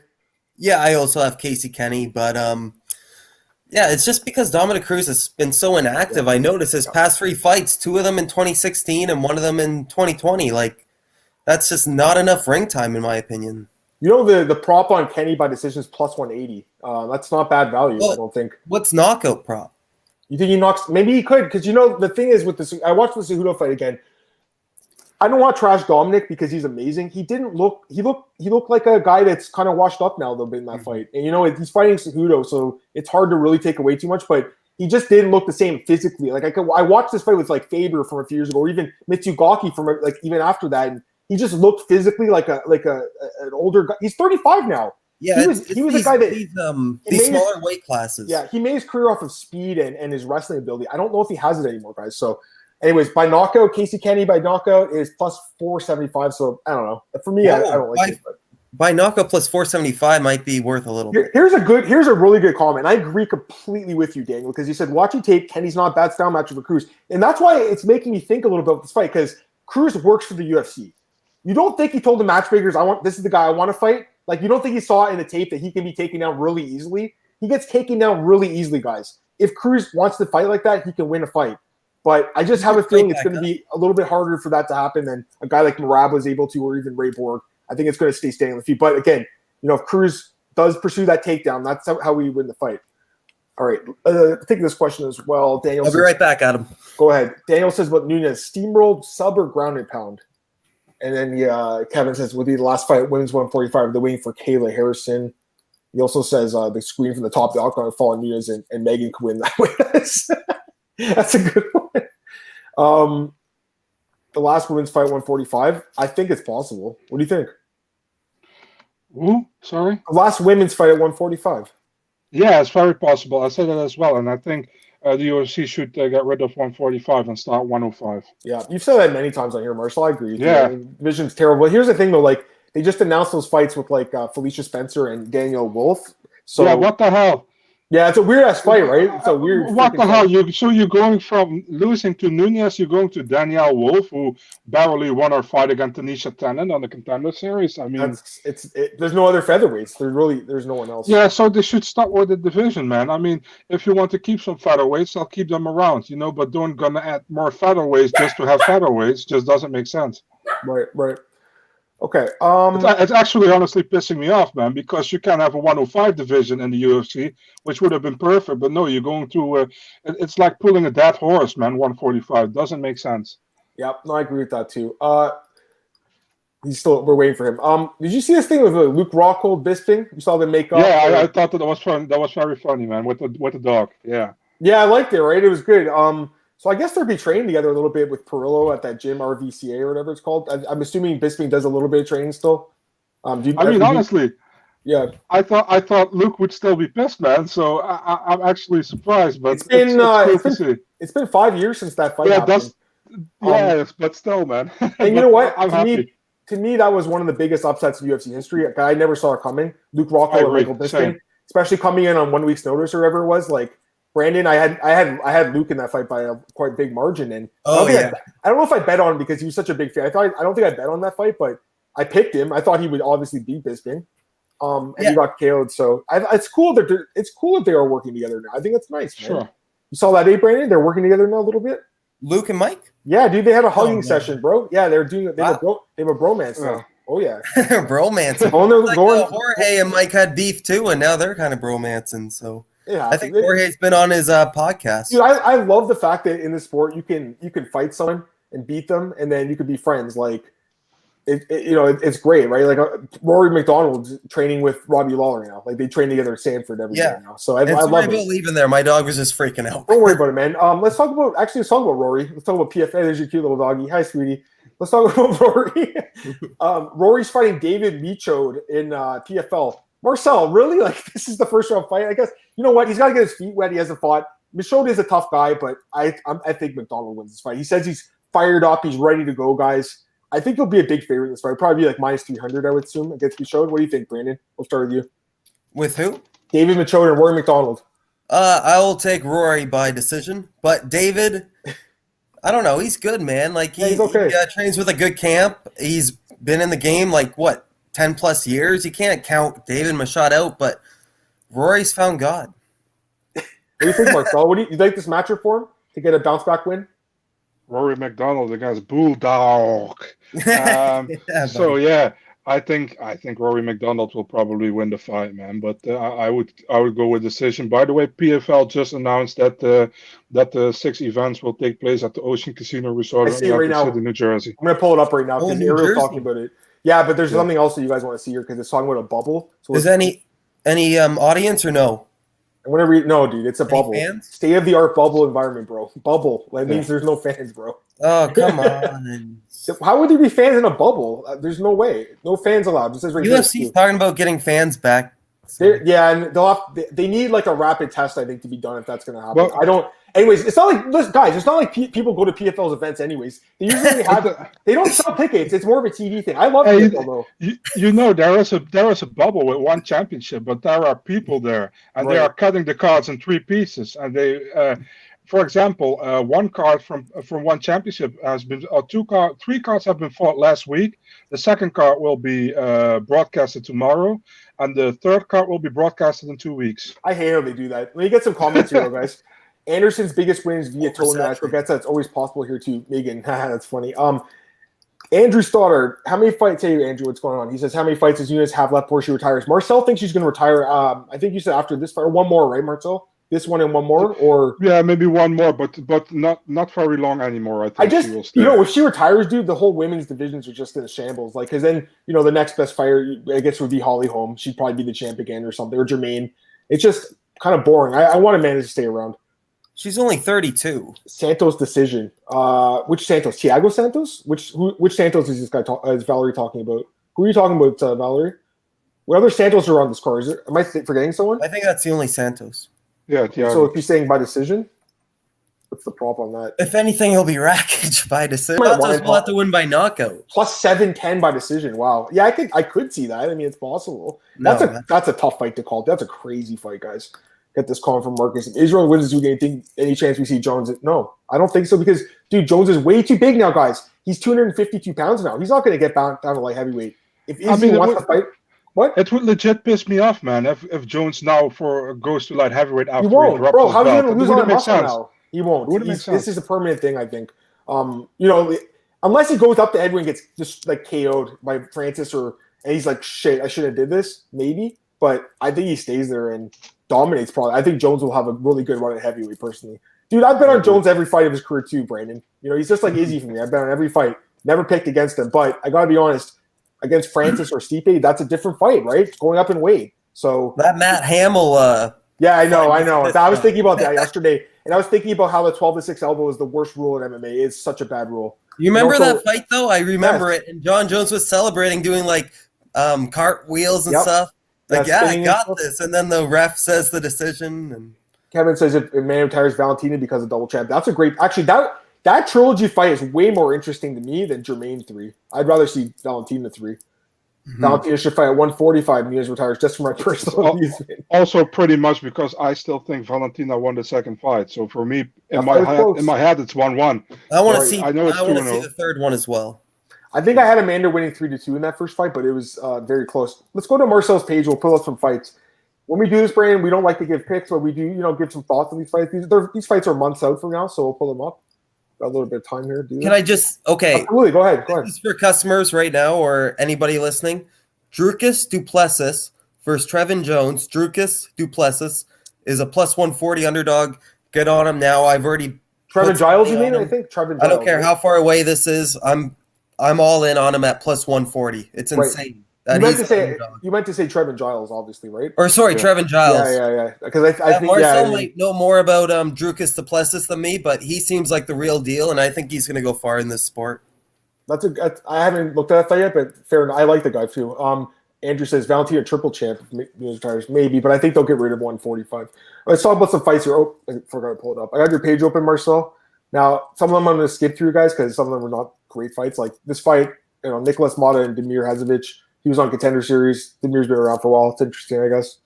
Yeah, I also have Casey Kenny, but yeah, it's just because Dominic Cruz has been so inactive. I noticed his past 3 fights, 2 of them in 2016 and 1 of them in 2020. Like, that's just not enough ring time, in my opinion. The prop on Kenny by decision is plus 180. That's not bad value, I don't think. What's knockout prop? You think he knocks? Maybe he could, because the thing is with this. I watched the Cejudo fight again. I don't want to trash Dominic because he's amazing. He looked like a guy that's kind of washed up now a little bit in that fight. And he's fighting Cejudo, so it's hard to really take away too much. But he just didn't look the same physically. Like I watched this fight with like Faber from a few years ago, or even Mitsugaki from like even after that, and he just looked physically like an older guy. He's 35 now. Yeah, he was a guy that these smaller weight classes. Yeah, he made his career off of speed and his wrestling ability. I don't know if he has it anymore, guys. So, anyways, by knockout, Casey Kenny by knockout is plus 475. So I don't know. For me, I don't like it. But. By knockout plus 475 might be worth a little. Here's a really good comment. I agree completely with you, Daniel, because you said watching tape, Kenny's not a bad style matchup for Cruz, and that's why it's making me think a little bit about this fight because Cruz works for the UFC. You don't think he told the matchmakers, this is the guy I want to fight? Like, you don't think he saw in the tape that he can be taken down really easily? He gets taken down really easily, guys. If Cruz wants to fight like that, he can win a fight. But I just have a feeling it's going to be a little bit harder for that to happen than a guy like Merab was able to, or even Ray Borg. I think it's going to stay staying on the feet. But again, if Cruz does pursue that takedown, that's how we win the fight. All right. Take this question as well. Daniel I'll be right back, Adam. Go ahead. Daniel says about Nunes, steamrolled, sub, or ground and pound? And then Kevin says, would be the last fight, women's 145, they're waiting for Kayla Harrison. He also says the screen from the top, the octagon fall on Nunes and Megan could win that way. That's a good one. The last women's fight, 145, I think it's possible. What do you think? Ooh, sorry? The last women's fight at 145. Yeah, it's very possible. I said that as well, and I think the UFC should get rid of 145 and start 105. Yeah, you've said that many times on here, Marcel. I agree. Yeah. Division's terrible. Here's the thing, though. Like, they just announced those fights with, like, Felicia Spencer and Danielle Wolf. So, yeah, what the hell? Yeah, it's a weird-ass fight, right? It's a weird What the hell? Fight. You're going from losing to Nunes, you're going to Danielle Wolf, who barely won her fight against Tanisha Tennant on the Contender Series. I mean, there's no other featherweights. There's no one else. Yeah, so they should start with the division, man. I mean, if you want to keep some featherweights, I'll keep them around, but don't gonna add more featherweights just to have featherweights. Just doesn't make sense. Right. Okay. It's actually honestly pissing me off, man, because you can have a 105 division in the UFC, which would have been perfect. But no, you're going to. It's like pulling a dead horse, man. 145 doesn't make sense. Yep, no, I agree with that too. We're waiting for him. Did you see this thing with Luke Rockhold Bisping? You saw them make up. Yeah, I thought that was fun. That was very funny, man. With the dog. Yeah. Yeah, I liked it. Right, it was good. So I guess they'll be training together a little bit with Perillo at that gym, RVCA or whatever it's called. I'm assuming Bisping does a little bit of training still. Honestly, yeah, I thought Luke would still be pissed, man. So I'm actually surprised. But it's been 5 years since that fight happened. But still, man. And you know what? I'm happy. To me, that was one of the biggest upsets in UFC history. I never saw it coming. Luke Rockhold and Michael Bisping, especially coming in on 1 week's notice or whatever it was, like. Brandon, I had Luke in that fight by a quite big margin, and I don't know if I bet on him because he was such a big fan. I don't think I bet on that fight, but I picked him. I thought he would obviously beat Bisping, and he got KO'd. So it's cool that they are working together now. I think that's nice, man. Sure. You saw that, Brandon? They're working together now a little bit. Luke and Mike? Yeah, dude, they had a hugging session, bro. Yeah, they're doing it. They have a bromance now. Oh yeah, bromance. Jorge and Mike had beef too, and now they're kind of bromancing. So. Yeah, I think Jorge's been on his podcast. Dude, I love the fact that in this sport you can fight someone and beat them, and then you could be friends. Like, it's great, right? Like Rory MacDonald's training with Robbie Lawler now. Like they train together at Sanford every day now. So I love it. Leaving there, my dog was just freaking out. Don't worry about it, man. Let's talk about Rory. Let's talk about PFA. There's your cute little doggy. Hi, sweetie. Let's talk about Rory. Rory's fighting David Michaud in PFL. Marcel, really? Like, this is the first round fight? I guess, you know what? He's got to get his feet wet. He hasn't fought. Michaud is a tough guy, but I think MacDonald wins this fight. He says he's fired up. He's ready to go, guys. I think he'll be a big favorite in this fight. Probably be like minus 300, I would assume, against Michaud. What do you think, Brandon? We'll start with you. With who? David Michaud and Rory MacDonald. I will take Rory by decision. But David, I don't know. He's good, man. Like, he's okay. He trains with a good camp. He's been in the game, 10 plus years. You can't count David Michaud out, but Rory's found God. What do you think, Marcel? You like this matchup for him to get a bounce back win? Rory MacDonald, the guy's bulldog. I think Rory MacDonald will probably win the fight, man. But I would go with decision. By the way, PFL just announced that the 6 events will take place at the Ocean Casino Resort in Atlantic City, New Jersey. I'm gonna pull it up right now because Ariel's talking about it. Yeah, but there's something else that you guys want to see here because it's talking about a bubble. So is any audience or no? I'm gonna read. No, dude, it's a bubble. Fans? State of the art bubble environment, bro. Bubble. That means there's no fans, bro. Oh, come on. How would there be fans in a bubble? There's no way. No fans allowed. It says right UFC's talking about getting fans back. So. And they need like a rapid test, I think, to be done if that's going to happen. Well, anyways, it's not like, listen, guys, it's not like people go to PFL's events anyways. They usually they don't sell tickets. It's more of a TV thing. I love PFL though. There is a bubble with one championship, but there are people there and they are cutting the cards in 3 pieces and they. For example, one card from one championship has been 3 cards have been fought last week. The second card will be broadcasted tomorrow, and the third card will be broadcasted in 2 weeks. I hate how they do that. Let me get some comments here, guys. Anderson's biggest wins via toe match. That's always possible here too. Megan, that's funny. Andrew Stoddard, how many fights? Hey, Andrew, what's going on? He says, how many fights does Nunes have left before she retires? Marcel thinks she's going to retire. I think you said after this fight, or one more, right, Marcel? This one and one more, or maybe one more, but not very long anymore. I think she will stay. If she retires, dude, the whole women's divisions are just in shambles. Like, because then the next best fighter, I guess, would be Holly Holm. She'd probably be the champ again or something, or Jermaine. It's just kind of boring. I want to manage to stay around. She's only 32. Santos decision. Which Santos? Thiago Santos? Which Santos is this guy? Is Valerie talking about? Who are you talking about, Valerie? What other Santos are on this card? Am I forgetting someone? I think that's the only Santos. Yeah, so if you're saying by decision, what's the prop on that? If anything, he'll be racked by decision. Santos will have to win by knockout. Plus 710 by decision. Wow. Yeah, I could see that. I mean, it's possible. That's a tough fight to call. That's a crazy fight, guys. Get this call from Marcus. If Israel wins this weekend, any chance we see Jones? No, I don't think so because, dude, Jones is way too big now, guys. He's 252 pounds now. He's not going to get down to light heavyweight. If Izzy wants to fight. What? It would legit piss me off, man. If Jones now goes to light heavyweight after he won't, drops bro. his How are you belt. going to lose on muscle now? He won't. This is a permanent thing, I think. Unless he goes up to Edwin, gets just like KO'd by Francis, and he's like, shit, I should have did this, maybe. But I think he stays there and dominates. Probably. I think Jones will have a really good run at heavyweight, personally. Dude, I've bet on Jones every fight of his career too, Brandon. He's just like Izzy for me. I've bet on every fight. Never picked against him, but I got to be honest. Against Francis or Stipe, that's a different fight, right? It's going up in weight. So that Matt Hamill. Yeah, I know. I was thinking about that yesterday, and I was thinking about how the 12-6 elbow is the worst rule in MMA. It's such a bad rule. You remember that fight though? I remember it, and John Jones was celebrating, doing like cartwheels and stuff. Like, I got this, and then the ref says the decision. And Kevin says if Manel retires Valentina because of double champ. That's a great. Actually, that trilogy fight is way more interesting to me than Jermaine 3. I'd rather see Valentina 3. Mm-hmm. Valentina should fight at 145. Nunes retires just for my personal reason. Also, pretty much because I still think Valentina won the second fight. So for me, in my head, it's 1-1. I want to see. I want to see the third one as well. I think I had Amanda winning 3-2 in that first fight, but it was very close. Let's go to Marcel's page. We'll pull up some fights. When we do this, Brandon, we don't like to give picks, but we do, give some thoughts on these fights. These fights are months out from now, so we'll pull them up. Got a little bit of time here. Can I just Absolutely, go ahead. This is for customers right now or anybody listening. Dricus Du Plessis versus Trevin Jones. Dricus Du Plessis is a plus 140 underdog. Get on him now. I've already Trevin Giles, you mean? I think Trevin Giles. I don't care how far away this is. I'm all in on him at plus 140. It's insane. You meant to say Trevin Giles, obviously, right? Or sorry, Trevin Giles. Yeah. Because I think Marcel might know more about Dricus Du Plessis than me, but he seems like the real deal, and I think he's going to go far in this sport. I haven't looked at that fight yet, but fair enough. I like the guy too. Andrew says Valentina triple champ, maybe, but I think they'll get rid of 145. Let's talk about some fights here. Oh, I forgot to pull it up. I got your page open, Marcel. Now, some of them I'm going to skip through, guys, because some of them were not great fights. Like this fight, Nicholas Mata and Demir Hazovic. He was on Contender Series. Demir's been around for a while. It's interesting, I guess.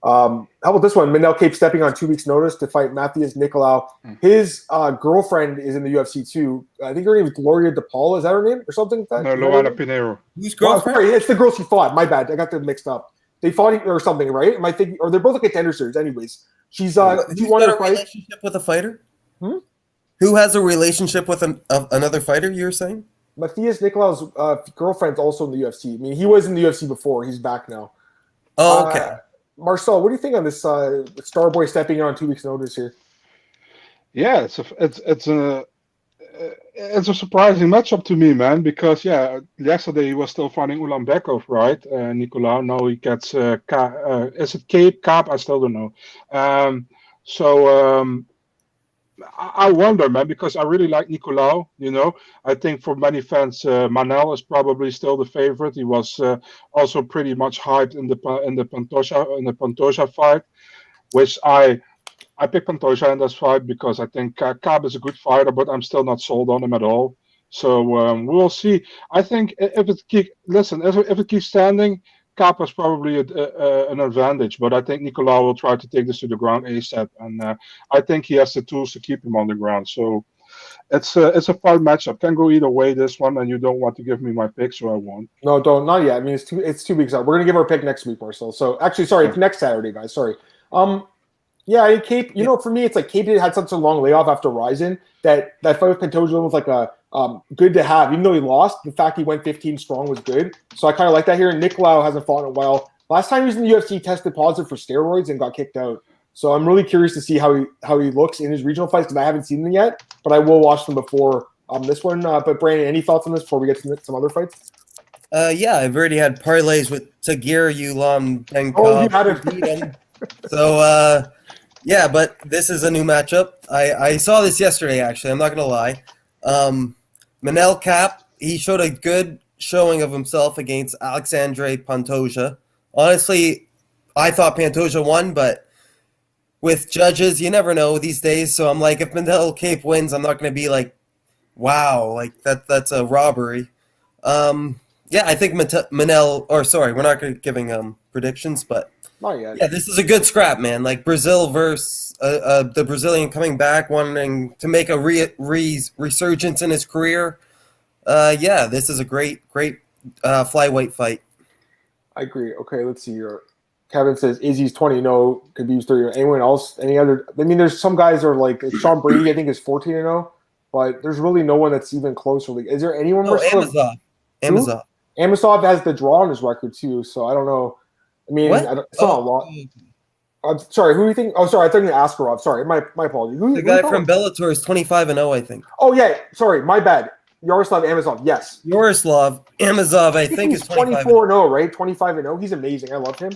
How about this one? Manel Kape stepping on 2 weeks' notice to fight Matheus Nicolau. His girlfriend is in the UFC too. I think her name is Gloria DePaula. Is that her name or something like that? No, Luana Pinheiro. Whose girlfriend? Sorry, it's the girl she fought. My bad. I got them mixed up. They fought or something, right? Am I thinking? Or they're both a Contender Series, anyways. She's who's got a relationship with a fighter? Who has a relationship with another fighter? You're saying? Matheus Nicolau's girlfriend's also in the UFC. I mean, he was in the UFC before. He's back now. Oh, okay. Marcel, what do you think on this Starboy stepping in on 2 weeks' notice here? Yeah, it's a surprising matchup to me, man. Because yesterday he was still fighting Ulanbekov, right? Nicolau. Now he gets is it Kape? I still don't know. I wonder, man, because I really like Nicolau. I think for many fans, Manel is probably still the favorite. He was also pretty much hyped in the Pantoja fight, which I picked Pantoja in this fight because I think Kape is a good fighter, but I'm still not sold on him at all. So we'll see. I think if it keeps standing, Kape is probably an advantage, but I think Nicolau will try to take this to the ground ASAP, and I think he has the tools to keep him on the ground. So it's a fun matchup. Can go either way, this one, and you don't want to give me my pick, so I won't. No, don't, not yet. I mean, it's 2 weeks out. We're gonna give our pick next week, Marcel. So actually, sorry, it's next Saturday, guys. Sorry. Yeah, Kape. For me, it's like Kape had such a long layoff after Ryzen that fight with Pantoja was like a good to have. Even though he lost, the fact he went 15 strong was good. So I kind of like that here. And Nicolau hasn't fought in a while. Last time he was in the UFC, tested positive for steroids and got kicked out. So I'm really curious to see how he looks in his regional fights because I haven't seen them yet, but I will watch them before this one. But Brandon, any thoughts on this before we get to some other fights? Yeah, I've already had parlays with Tagir, Ulam, and you had it. So yeah, but this is a new matchup. I saw this yesterday, actually. I'm not going to lie. Manel Kape, he showed a good showing of himself against Alexandre Pantoja. Honestly, I thought Pantoja won, but with judges, you never know these days. So I'm like, if Manel Kape wins, I'm not going to be like, wow, like that's a robbery. Yeah, I think Manel, or sorry, we're not giving predictions, but not yet. Yeah, this is a good scrap, man. Like Brazil versus the Brazilian coming back, wanting to make a resurgence in his career. Yeah, this is a great flyweight fight. I agree. Okay, let's see here. Kevin says Izzy's 20-0, Khabib's 30. Anyone else? Any other? I mean, there's some guys are like Sean Brady. I think is 14-0, but there's really no one that's even closer. Like, is there anyone? Oh, Amazon. Amazon has the draw on his record too, so I don't know. I mean, it's not a lot. I'm sorry. Who do you think? Oh, sorry. I thought you were Askarov. Sorry, my apologies. The guy from Bellator is 25-0, I think. Oh yeah, sorry, my bad. Yaroslav Amazov. Yes. Yaroslav Amazov, I think is 24-0, right? 25-0. He's amazing. I love him.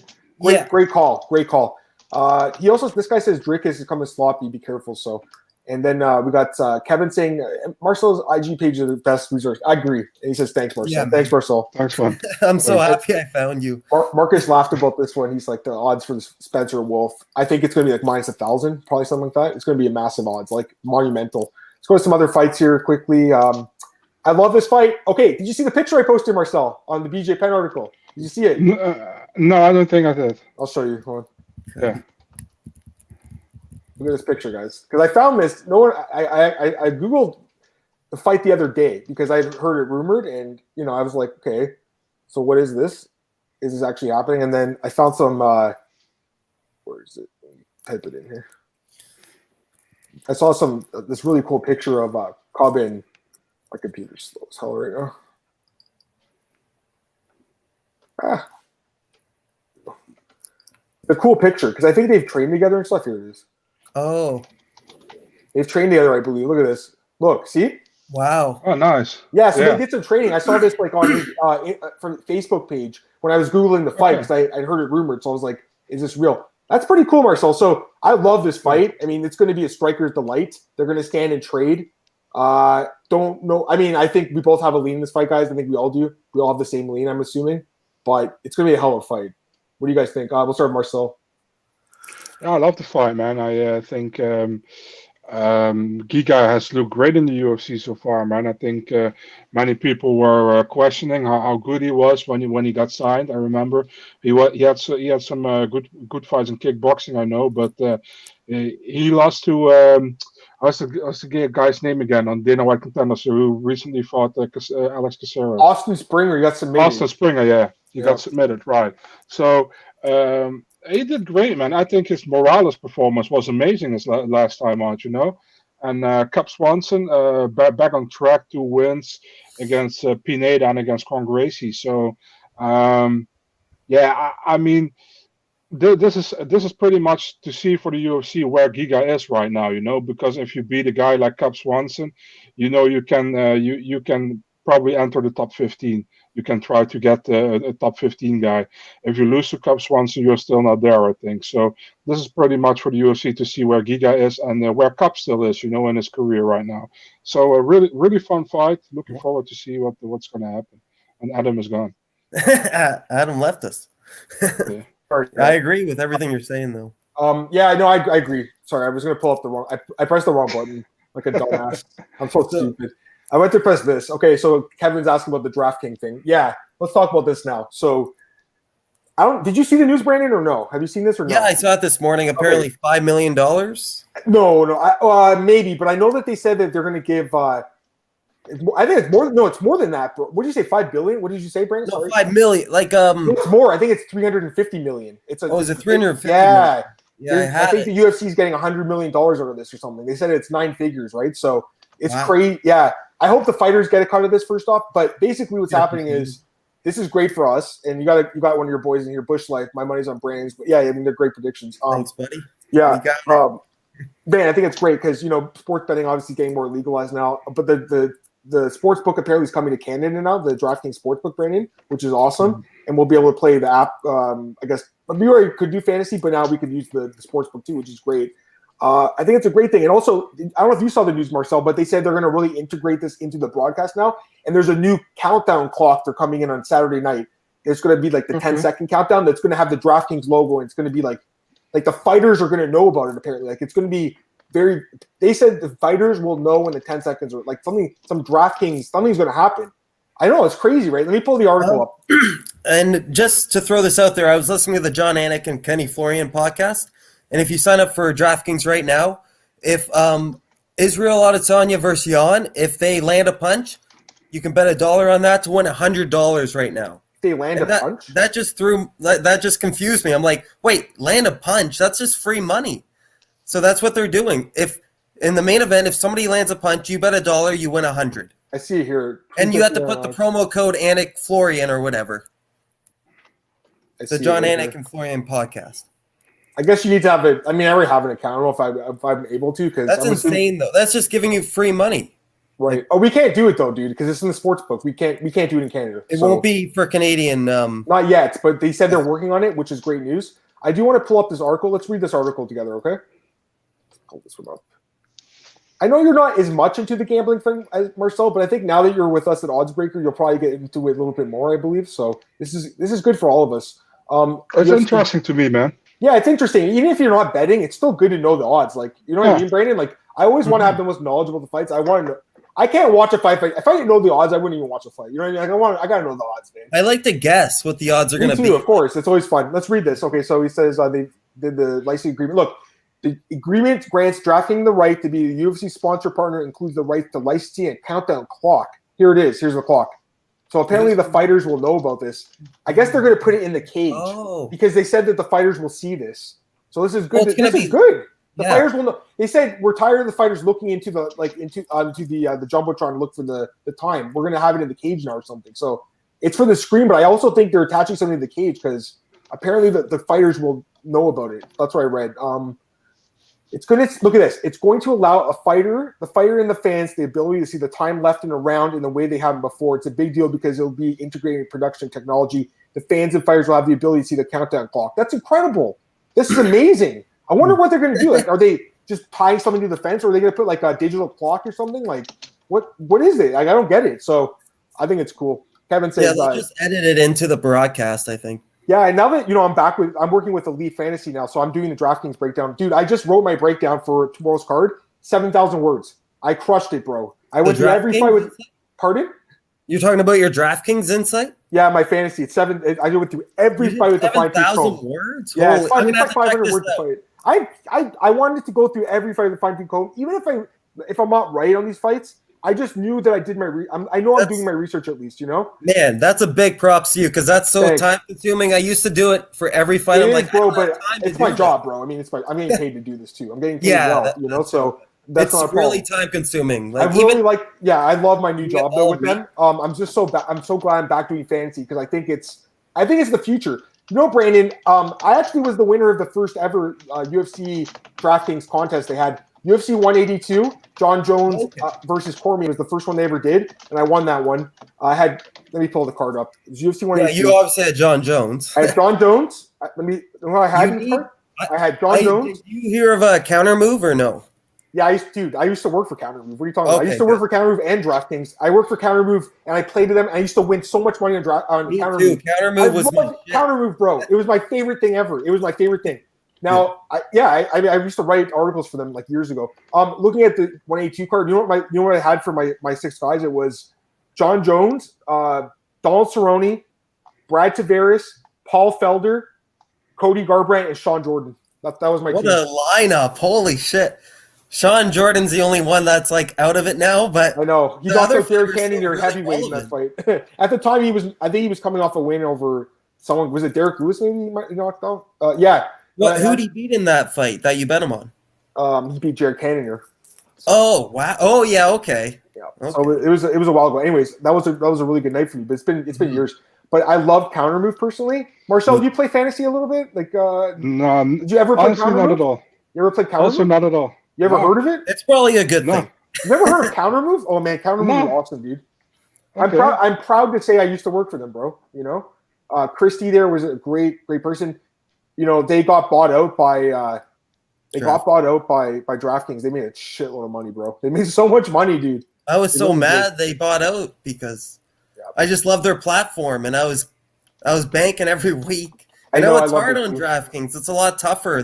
Great call. He also, this guy says Drick is coming sloppy. Be careful. So, and then we got Kevin saying Marcel's IG page is the best resource. I agree. And he says thanks, Marcel. Yeah, thanks, Marcel. Thanks, man. I'm so happy I found you. Marcus laughed about this one. He's like the odds for Spencer Wolf. I think it's going to be like minus 1,000, probably something like that. It's going to be a massive odds, like monumental. Let's go to some other fights here quickly. I love this fight. Okay, did you see the picture I posted, Marcel, on the BJ Penn article? Did you see it? No, I don't think I did. I'll show you. Hold on. Yeah. Look at this picture, guys. Because I found this. I Googled the fight the other day because I heard it rumored, and I was like, okay, so what is this? Is this actually happening? And then I found some. Where is it? Let me type it in here. I saw this really cool picture of Kape and my computer's slow as hell right now. The cool picture because I think they've trained together and stuff. Here it is. Oh, they've trained together, I believe. Look at this. Look, see? Wow. Oh, nice. Yeah, so they did some training. I saw this like on his from Facebook page when I was Googling the fight because I heard it rumored. So I was like, is this real? That's pretty cool, Marcel. So I love this fight. I mean, it's going to be a striker's delight. They're going to stand and trade. Don't know. I mean, I think we both have a lean in this fight, guys. I think we all do. We all have the same lean, I'm assuming. But it's going to be a hell of a fight. What do you guys think? We'll start with Marcel. Yeah, I love the fight, man. I think Giga has looked great in the UFC so far, man. I think many people were questioning how good he was when he got signed. I remember he had some good fights in kickboxing, I know, but he lost to what's the guy's name again on Dana White Contenders who recently fought Alex Caceres. Austin Springer got submitted. Austin Springer, yeah, he got submitted, right? So. He did great, man. I think his Morales performance was amazing his last time out, And Kape Swanson back on track, 2 wins against Pineda and against Con Gracie. So, I mean, this is pretty much to see for the UFC where Giga is right now, because if you beat a guy like Kape Swanson, you can you can probably enter the top 15. You can try to get a top 15 guy. If you lose to Kape Swanson, you're still not there, I think. So this is pretty much for the UFC to see where Giga is and where Kape still is, in his career right now. So a really, really fun fight. Looking forward to see what's going to happen. And Adam is gone. Adam left us. Yeah. I agree with everything you're saying, though. I agree. Sorry, I was going to pull up the wrong. I pressed the wrong button like a dumbass. I'm so stupid. I went to press this. Okay, so Kevin's asking about the DraftKings thing. Yeah, let's talk about this now. So, did you see the news, Brandon, or no? Have you seen this or no? Yeah, I saw it this morning. Apparently, $5 million. No, maybe, but I know that they said that they're going to give. I think it's more. No, it's more than that. Bro. What did you say? $5 billion? What did you say, Brandon? No, $5 million. It's more. I think it's $350 million. Is it $350 million? Yeah, I think the UFC is getting $100 million out of this or something. They said it's 9 figures, right? So it's crazy. Yeah, I hope the fighters get a cut of this first off. But basically, what's happening is this is great for us. And you got one of your boys in here, Bush Life. My money's on Brandon's. But yeah, I mean they're great predictions. Thanks, buddy. Yeah. Man, I think it's great because sports betting obviously getting more legalized now. But the sports book apparently is coming to Canada now, the DraftKings Sportsbook, Brandon, which is awesome. Mm-hmm. And we'll be able to play the app. I guess we already could do fantasy, but now we could use the sportsbook too, which is great. I think it's a great thing. And also, I don't know if you saw the news, Marcel, but they said they're going to really integrate this into the broadcast now. And there's a new countdown clock they're coming in on Saturday night. It's going to be like the 10-second countdown that's going to have the DraftKings logo. And it's going to be like the fighters are going to know about it, apparently. Like it's going to be they said the fighters will know when the 10 seconds are like some DraftKings, something's going to happen. I know, it's crazy, right? Let me pull the article up. And just to throw this out there, I was listening to the John Anik and Kenny Florian podcast. And if you sign up for DraftKings right now, if Israel Adesanya versus Jan, if they land a punch, you can bet $1 on that to win $100 right now. They land a punch? That just confused me. I'm like, wait, land a punch? That's just free money. So that's what they're doing. If in the main event, if somebody lands a punch, you bet $1, you win 100. I see it here. And you have to put the promo code Anik Florian or whatever. The John Anik and Florian podcast. I guess you need to have it. I mean, I already have an account. I don't know if I'm able to. That's insane, though. That's just giving you free money. Right. Oh, we can't do it though, dude, because it's in the sports book. We can't do it in Canada. It won't be for Canadian. Not yet, but they said they're working on it, which is great news. I do want to pull up this article. Let's read this article together, okay? Let's pull this one up. I know you're not as much into the gambling thing as Marcel, but I think now that you're with us at Oddsbreaker, you'll probably get into it a little bit more, I believe. So this is good for all of us. It's interesting to me, man. Yeah, it's interesting. Even if you're not betting, it's still good to know the odds. Like, you know what I mean, Brandon? Like, I always want to have the most knowledgeable the fights. I want to know. I can't watch a fight. If I didn't know the odds, I wouldn't even watch a fight. You know what I mean? Like, I gotta know the odds, man. I like to guess what the odds are going to be. Of course, it's always fun. Let's read this. Okay, so he says they did the licensing agreement. Look, the agreement grants DraftKings the right to be a UFC sponsor partner, includes the right to licensing and countdown clock. Here it is. Here's the clock. So apparently the fighters will know about this. I guess they're going to put it in the cage because they said that the fighters will see this. So this is good. This is good. The fighters will know. They said we're tired of the fighters looking into the jumbotron to look for the time. We're going to have it in the cage now or something. So it's for the screen, but I also think they're attaching something to the cage because apparently the fighters will know about it. That's what I read. It's going to look at this. It's going to allow the fighter and the fans the ability to see the time left in a round in the way they haven't before. It's a big deal because it'll be integrating production technology. The fans and fighters will have the ability to see the countdown clock. That's incredible. This is amazing. I wonder what they're going to do. Like, are they just tying something to the fence, or are they going to put like a digital clock or something? Like, what is it? Like, I don't get it. So I think it's cool. Kevin says, they'll just edit it into the broadcast, I think. Yeah, and now that I'm working with Elite Fantasy now, so I'm doing the DraftKings breakdown. Dude, I just wrote my breakdown for tomorrow's card, 7,000 words. I crushed it, bro. I went through every fight with. Pardon? You're talking about your DraftKings insight? Yeah, my fantasy. It's 7. I went through every fight with the fine tooth comb. 7,000 words? Yeah, it's like 500 words to fight. I wanted to go through every fight with the fine tooth comb, even if I'm not right on these fights. I just knew that I did I know I'm doing my research at least, you know? Man, that's a big props to you because that's so time-consuming. I used to do it for every fight. I'm like, bro, but it's my job, bro. I mean, I'm getting paid to do this too. I'm getting paid well, you know? So That's it's really time consuming. Like, I really I love my new job though with them. I'm just I'm so glad I'm back doing fantasy because I think it's the future. You know, Brandon, I actually was the winner of the first ever UFC DraftKings contest they had. UFC 182, John Jones versus Cormier was the first one they ever did, and I won that one. Let me pull the card up. It was UFC 182. Yeah, you obviously had John Jones. I had John Jones. I had John Jones. Did you hear of a counter move or no? Yeah, I used to work for Countermove. What are you talking about? I used to work for Countermove and DraftKings. I worked for Countermove, and I played to them. And I used to win so much money on Countermove. Countermove was Countermove, bro. It was my favorite thing ever. It was my favorite thing. Now, I used to write articles for them like years ago. Looking at the 182 card, you know what I had for my 6 guys? It was John Jones, Donald Cerrone, Brad Tavares, Paul Felder, Cody Garbrandt, and Sean Jordan. That was my team. What a lineup! Holy shit! Sean Jordan's the only one that's like out of it now, but I know he's also Derek Cannonier heavyweight in that fight. At the time, I think he was coming off a win over someone. Was it Derek Lewis? Maybe he knocked out. Yeah. Who did he beat in that fight that you bet him on? He beat Jared Cannonier. Oh wow! Oh yeah, okay. Yeah. Okay. So it was a while ago. Anyways, that was a really good night for me. But it's been years. But I love Countermove personally. Marcel, do you play fantasy a little bit? Like, no. Did you ever play Countermove? Not at all. You ever play Countermove? Also, not at all. You ever heard of it? It's probably a good thing. You never heard of Countermove? Oh man, Countermove is awesome, dude. Okay. I'm proud to say I used to work for them, bro. You know, Christy there was a great person. You know, they got bought out by DraftKings. They made a shitload of money, bro. They made so much money, dude. I was so mad they bought out because I just love their platform, and I was banking every week. I know it's hard on DraftKings. It's a lot tougher.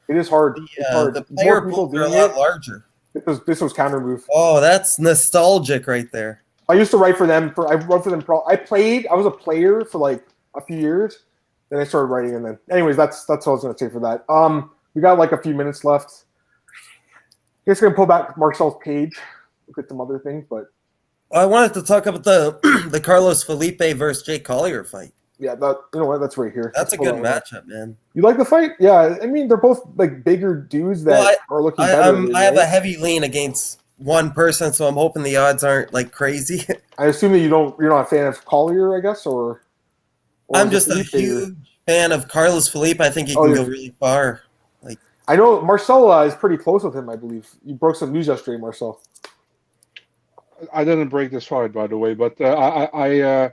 It is hard. The player pools are a lot larger. This was Countermove. Oh, that's nostalgic right there. I used to write for them. I wrote for them. I was a player for like a few years. Then I started writing, and then, anyways, that's what I was going to say for that. We got like a few minutes left. I'm just going to pull back Marcel's page, look at some other things, but I wanted to talk about the Carlos Felipe versus Jake Collier fight. Yeah, you know what? That's right here. That's a good matchup, man. You like the fight? Yeah, I mean, they're both like bigger dudes that are looking better. I have a heavy lean against one person, so I'm hoping the odds aren't like crazy. I assume that you're not a fan of Collier, I guess, or I'm just a huge fan of Carlos Felipe. I think he can go really far. Like, I know Marcel is pretty close with him, I believe. You broke some news yesterday, Marcel. I didn't break this fight, by the way, but I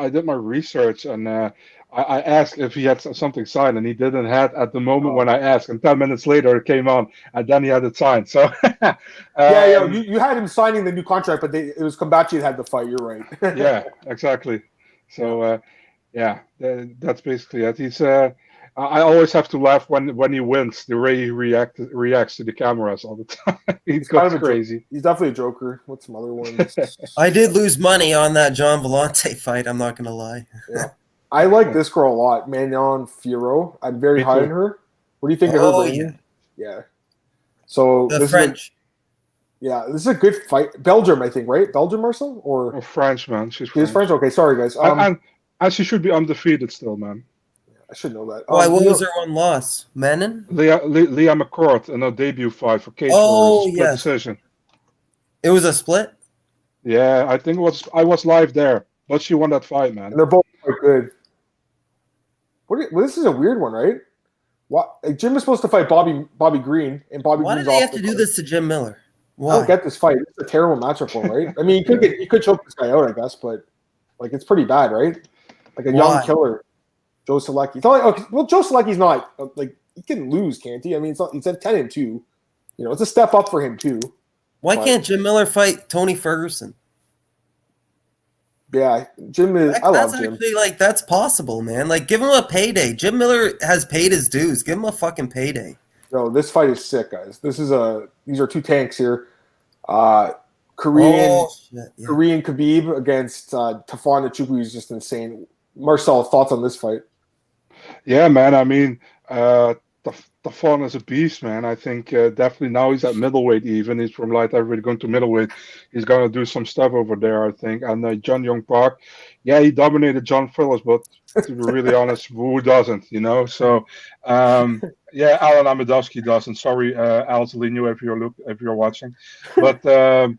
did my research, and I asked if he had something signed, and he didn't have at the moment when I asked, and 10 minutes later it came on, and then he had it signed. So you had him signing the new contract, but it was Combachi that had the fight. You're right. Yeah, exactly. So that's basically it. He's I always have to laugh when he wins, the way he reacts to the cameras all the time. He's kind of crazy. He's definitely a joker. What's some other ones? I did lose money on that John Vellante fight. I'm not going to lie. Yeah. I like this girl a lot, Manon Fiorot. I'm very high on her. What do you think of her? Yeah. So the this French. This is a good fight. Belgium, I think, right? Belgium, Marcel? Or French, man. She's French. Okay, sorry, guys. And she should be undefeated still, man. I should know that. What was her one loss? Menon? Leah McCourt in her debut fight for Kape. Split decision. It was a split? Yeah, I think I was live there, but she won that fight, man. And they're both quite good. This is a weird one, right? Jim was supposed to fight Bobby Green, and Bobby. Why Green's did they have to do this to Jim Miller? Why? I don't get this fight. It's a terrible matchup, right? I mean, you could choke this guy out, I guess, but like it's pretty bad, right? Like a young killer. Joe Selecki. It's not like, Joe Selecki's not like he can lose, can't he? I mean, it's at 10-2. You know, it's a step up for him too. Why can't Jim Miller fight Tony Ferguson? Yeah, Jim is. I love Jim. Actually, that's possible, man. Like, give him a payday. Jim Miller has paid his dues. Give him a fucking payday. No, this fight is sick, guys. These are two tanks here. Korean Khabib against Tafon Nchukwu is just insane. Marcel, thoughts on this fight? Yeah, man. I mean, Tafon is a beast, man. I think definitely now he's at middleweight even. He's from light heavyweight going to middleweight. He's going to do some stuff over there, I think. And John Young Park, yeah, he dominated John Phillips, but to be really honest, who doesn't, So, yeah, Alan Amidowski doesn't. Sorry, Al Zelino, if you're watching. But,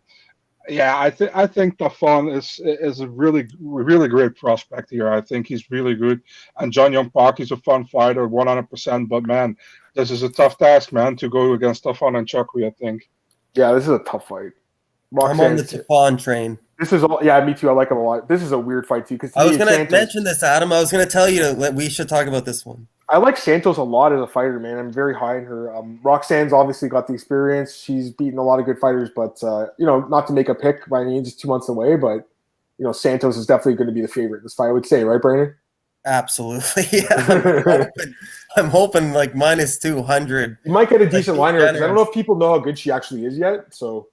yeah, I think Tafon is a really great prospect here. I think he's really good, and John Young Park is a fun fighter, 100%. But man, this is a tough task, man, to go against Tafon and Chakri. I think. Yeah, this is a tough fight. I'm on the Tafon train. This is me too. I like him a lot. This is a weird fight too because I was going to mention this, Adam. I was going to tell you that we should talk about this one. I like Santos a lot as a fighter, man. I'm very high in her. Roxanne's obviously got the experience. She's beaten a lot of good fighters, but not to make a pick by any means, it's 2 months away. But Santos is definitely going to be the favorite this fight, I would say, right, Brandon? Absolutely. Yeah. I'm hoping like minus 200. You might get a decent liner because I don't know if people know how good she actually is yet. So.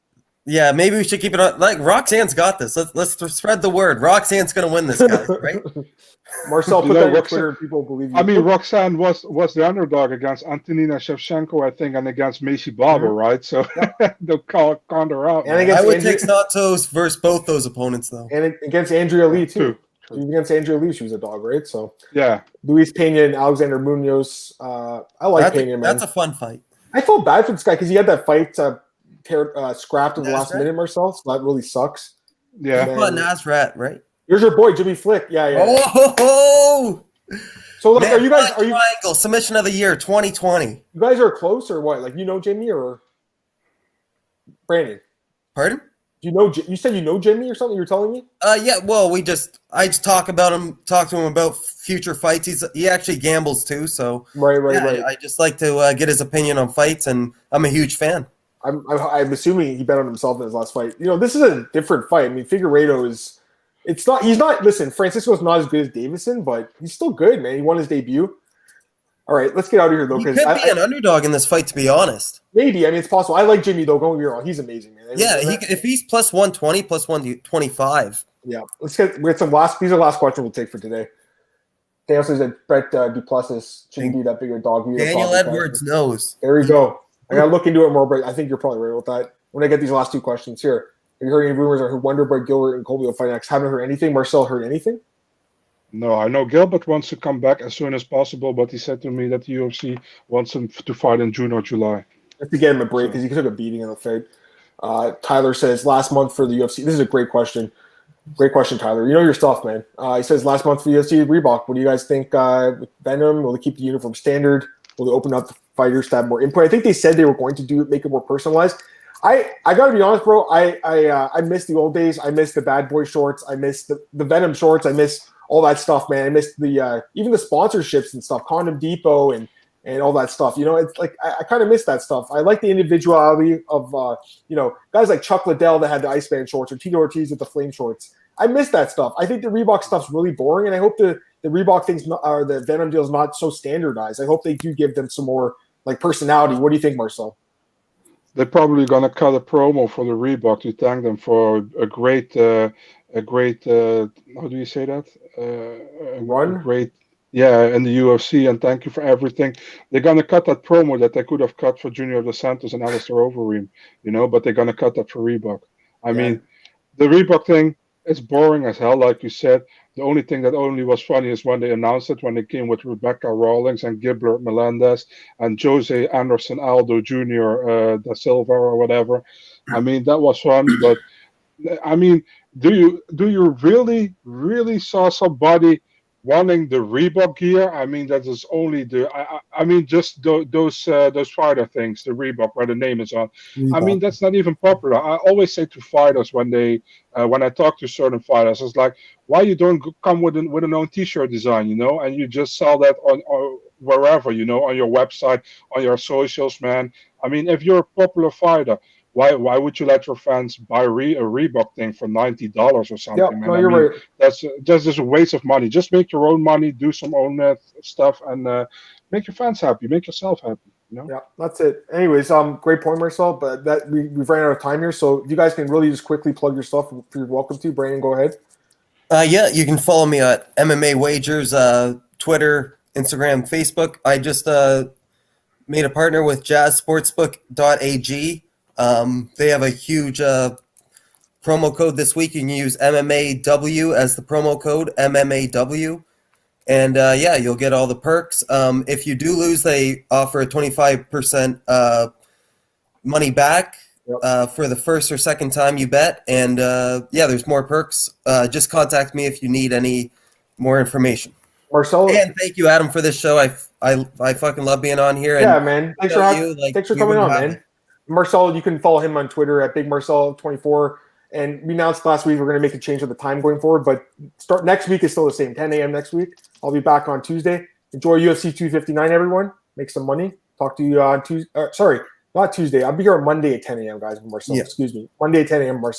Yeah, maybe we should keep it on. Like Roxanne's got this. Let's spread the word. Roxanne's going to win this, guys, right? Marcel, put that on Twitter and people believe you. I mean, Roxanne was the underdog against Antonina Shevchenko, I think, and against Macy Barber, right? So they'll count her out. And I would take Santos versus both those opponents, though. And against Andrea Lee, too. Against Andrea Lee, she was a dog, right? So yeah. Luis Pena and Alexander Munoz. I like Pena, man. That's a fun fight. I felt bad for this guy because he had that fight scrapped in the last minute, Marcel. So that really sucks. Yeah. You got Nasrat, right? Here's your boy, Jimmy Flick. Yeah. Oh! So, look, are you guys submission of the year 2020? You guys are close or what? Like, Jimmy or Brandon? Pardon? You said you know Jimmy or something? You were telling me? Yeah. Well, I just talk to him about future fights. He actually gambles too, so right. I just like to get his opinion on fights, and I'm a huge fan. I'm assuming he bet on himself in his last fight. This is a different fight. I mean, Figueiredo is. He's not. Listen, Francisco's not as good as Davison, but he's still good, man. He won his debut. All right, let's get out of here though. He could be an underdog in this fight, to be honest. Maybe. I mean, it's possible. I like Jimmy though. Don't get me wrong. He's amazing, man. If he's plus 120, plus 125. Yeah. We get some last. These are the last questions we'll take for today. Daniel says that Brett Duplessis shouldn't be that big a dog. Daniel Edwards knows. There we go. I gotta look into it more, but I think you're probably right with that. When I get these last two questions here. Have you heard any rumors on who Wonderboy, Gilbert, and Colby will fight next? Haven't heard anything. Marcel heard anything? No, I know Gilbert wants to come back as soon as possible, but he said to me that the UFC wants him to fight in June or July. Just to get him a break because he took a beating in the fight. Tyler says last month for the UFC. This is a great question. Great question, Tyler. You know your stuff, man. He says last month for the UFC Reebok. What do you guys think with Venom? Will they keep the uniform standard? Will they open up the fighters to have more input? I think they said they were going to make it more personalized. I gotta be honest, bro. I miss the old days. I miss the bad boy shorts. I miss the Venom shorts. I miss all that stuff, man. I miss the even the sponsorships and stuff, Condom Depot and all that stuff. It's like I kind of miss that stuff. I like the individuality of guys like Chuck Liddell that had the Iceman shorts or Tito Ortiz with the flame shorts. I miss that stuff. I think the Reebok stuff's really boring, and I hope the Reebok things or the Venom deal's not so standardized. I hope they do give them some more like personality. What do you think, Marcel? They're probably gonna cut a promo for the Reebok to thank them for a great how do you say that? Run? Great, yeah, in the UFC, and thank you for everything. They're gonna cut that promo that they could have cut for Junior Dos Santos and Alistair Overeem, but they're gonna cut that for Reebok. I mean, the Reebok thing is boring as hell, like you said. The only thing that only was funny is when they announced it, when they came with Rebecca Rawlings and Gilbert Melendez and Jose Anderson Aldo Jr. Da Silva or whatever. I mean, that was fun, but I mean, do you really saw somebody wanting the Reebok gear? I mean, that is only just those fighter things, the Reebok where the name is on. Reebok. I mean, that's not even popular. I always say to fighters when I talk to certain fighters, it's like, why you don't come with an own T-shirt design, and you just sell that on wherever, on your website, on your socials, man. I mean, if you're a popular fighter, why would you let your fans buy a Reebok thing for $90 or something? Yeah, man? no, you're right. That's just a waste of money. Just make your own money, do some own stuff, and make your fans happy, make yourself happy. Yeah, that's it. Anyways, great point, Marcel. But that we've ran out of time here, so you guys can really just quickly plug your stuff if you're welcome to. Brandon, go ahead. Yeah, you can follow me at MMA Wagers, Twitter, Instagram, Facebook. I just made a partner with jazzsportsbook.ag. They have a huge promo code this week. You can use MMAW as the promo code, MMAW. And you'll get all the perks. If you do lose, they offer a 25% money back for the first or second time you bet. And there's more perks. Just contact me if you need any more information. Marcel, and thank you, Adam, for this show. I fucking love being on here. Yeah, man. Thanks for coming on, man. Marcel, you can follow him on Twitter at BigMarcel24. And we announced last week we're going to make a change of the time going forward, but start next week is still the same, 10 a.m. next week. I'll be back on Tuesday. Enjoy UFC 259, everyone. Make some money. Talk to you on Tuesday. Sorry, not Tuesday. I'll be here on Monday at 10 a.m., guys. Marcel, excuse me. Monday at 10 a.m. Marcel.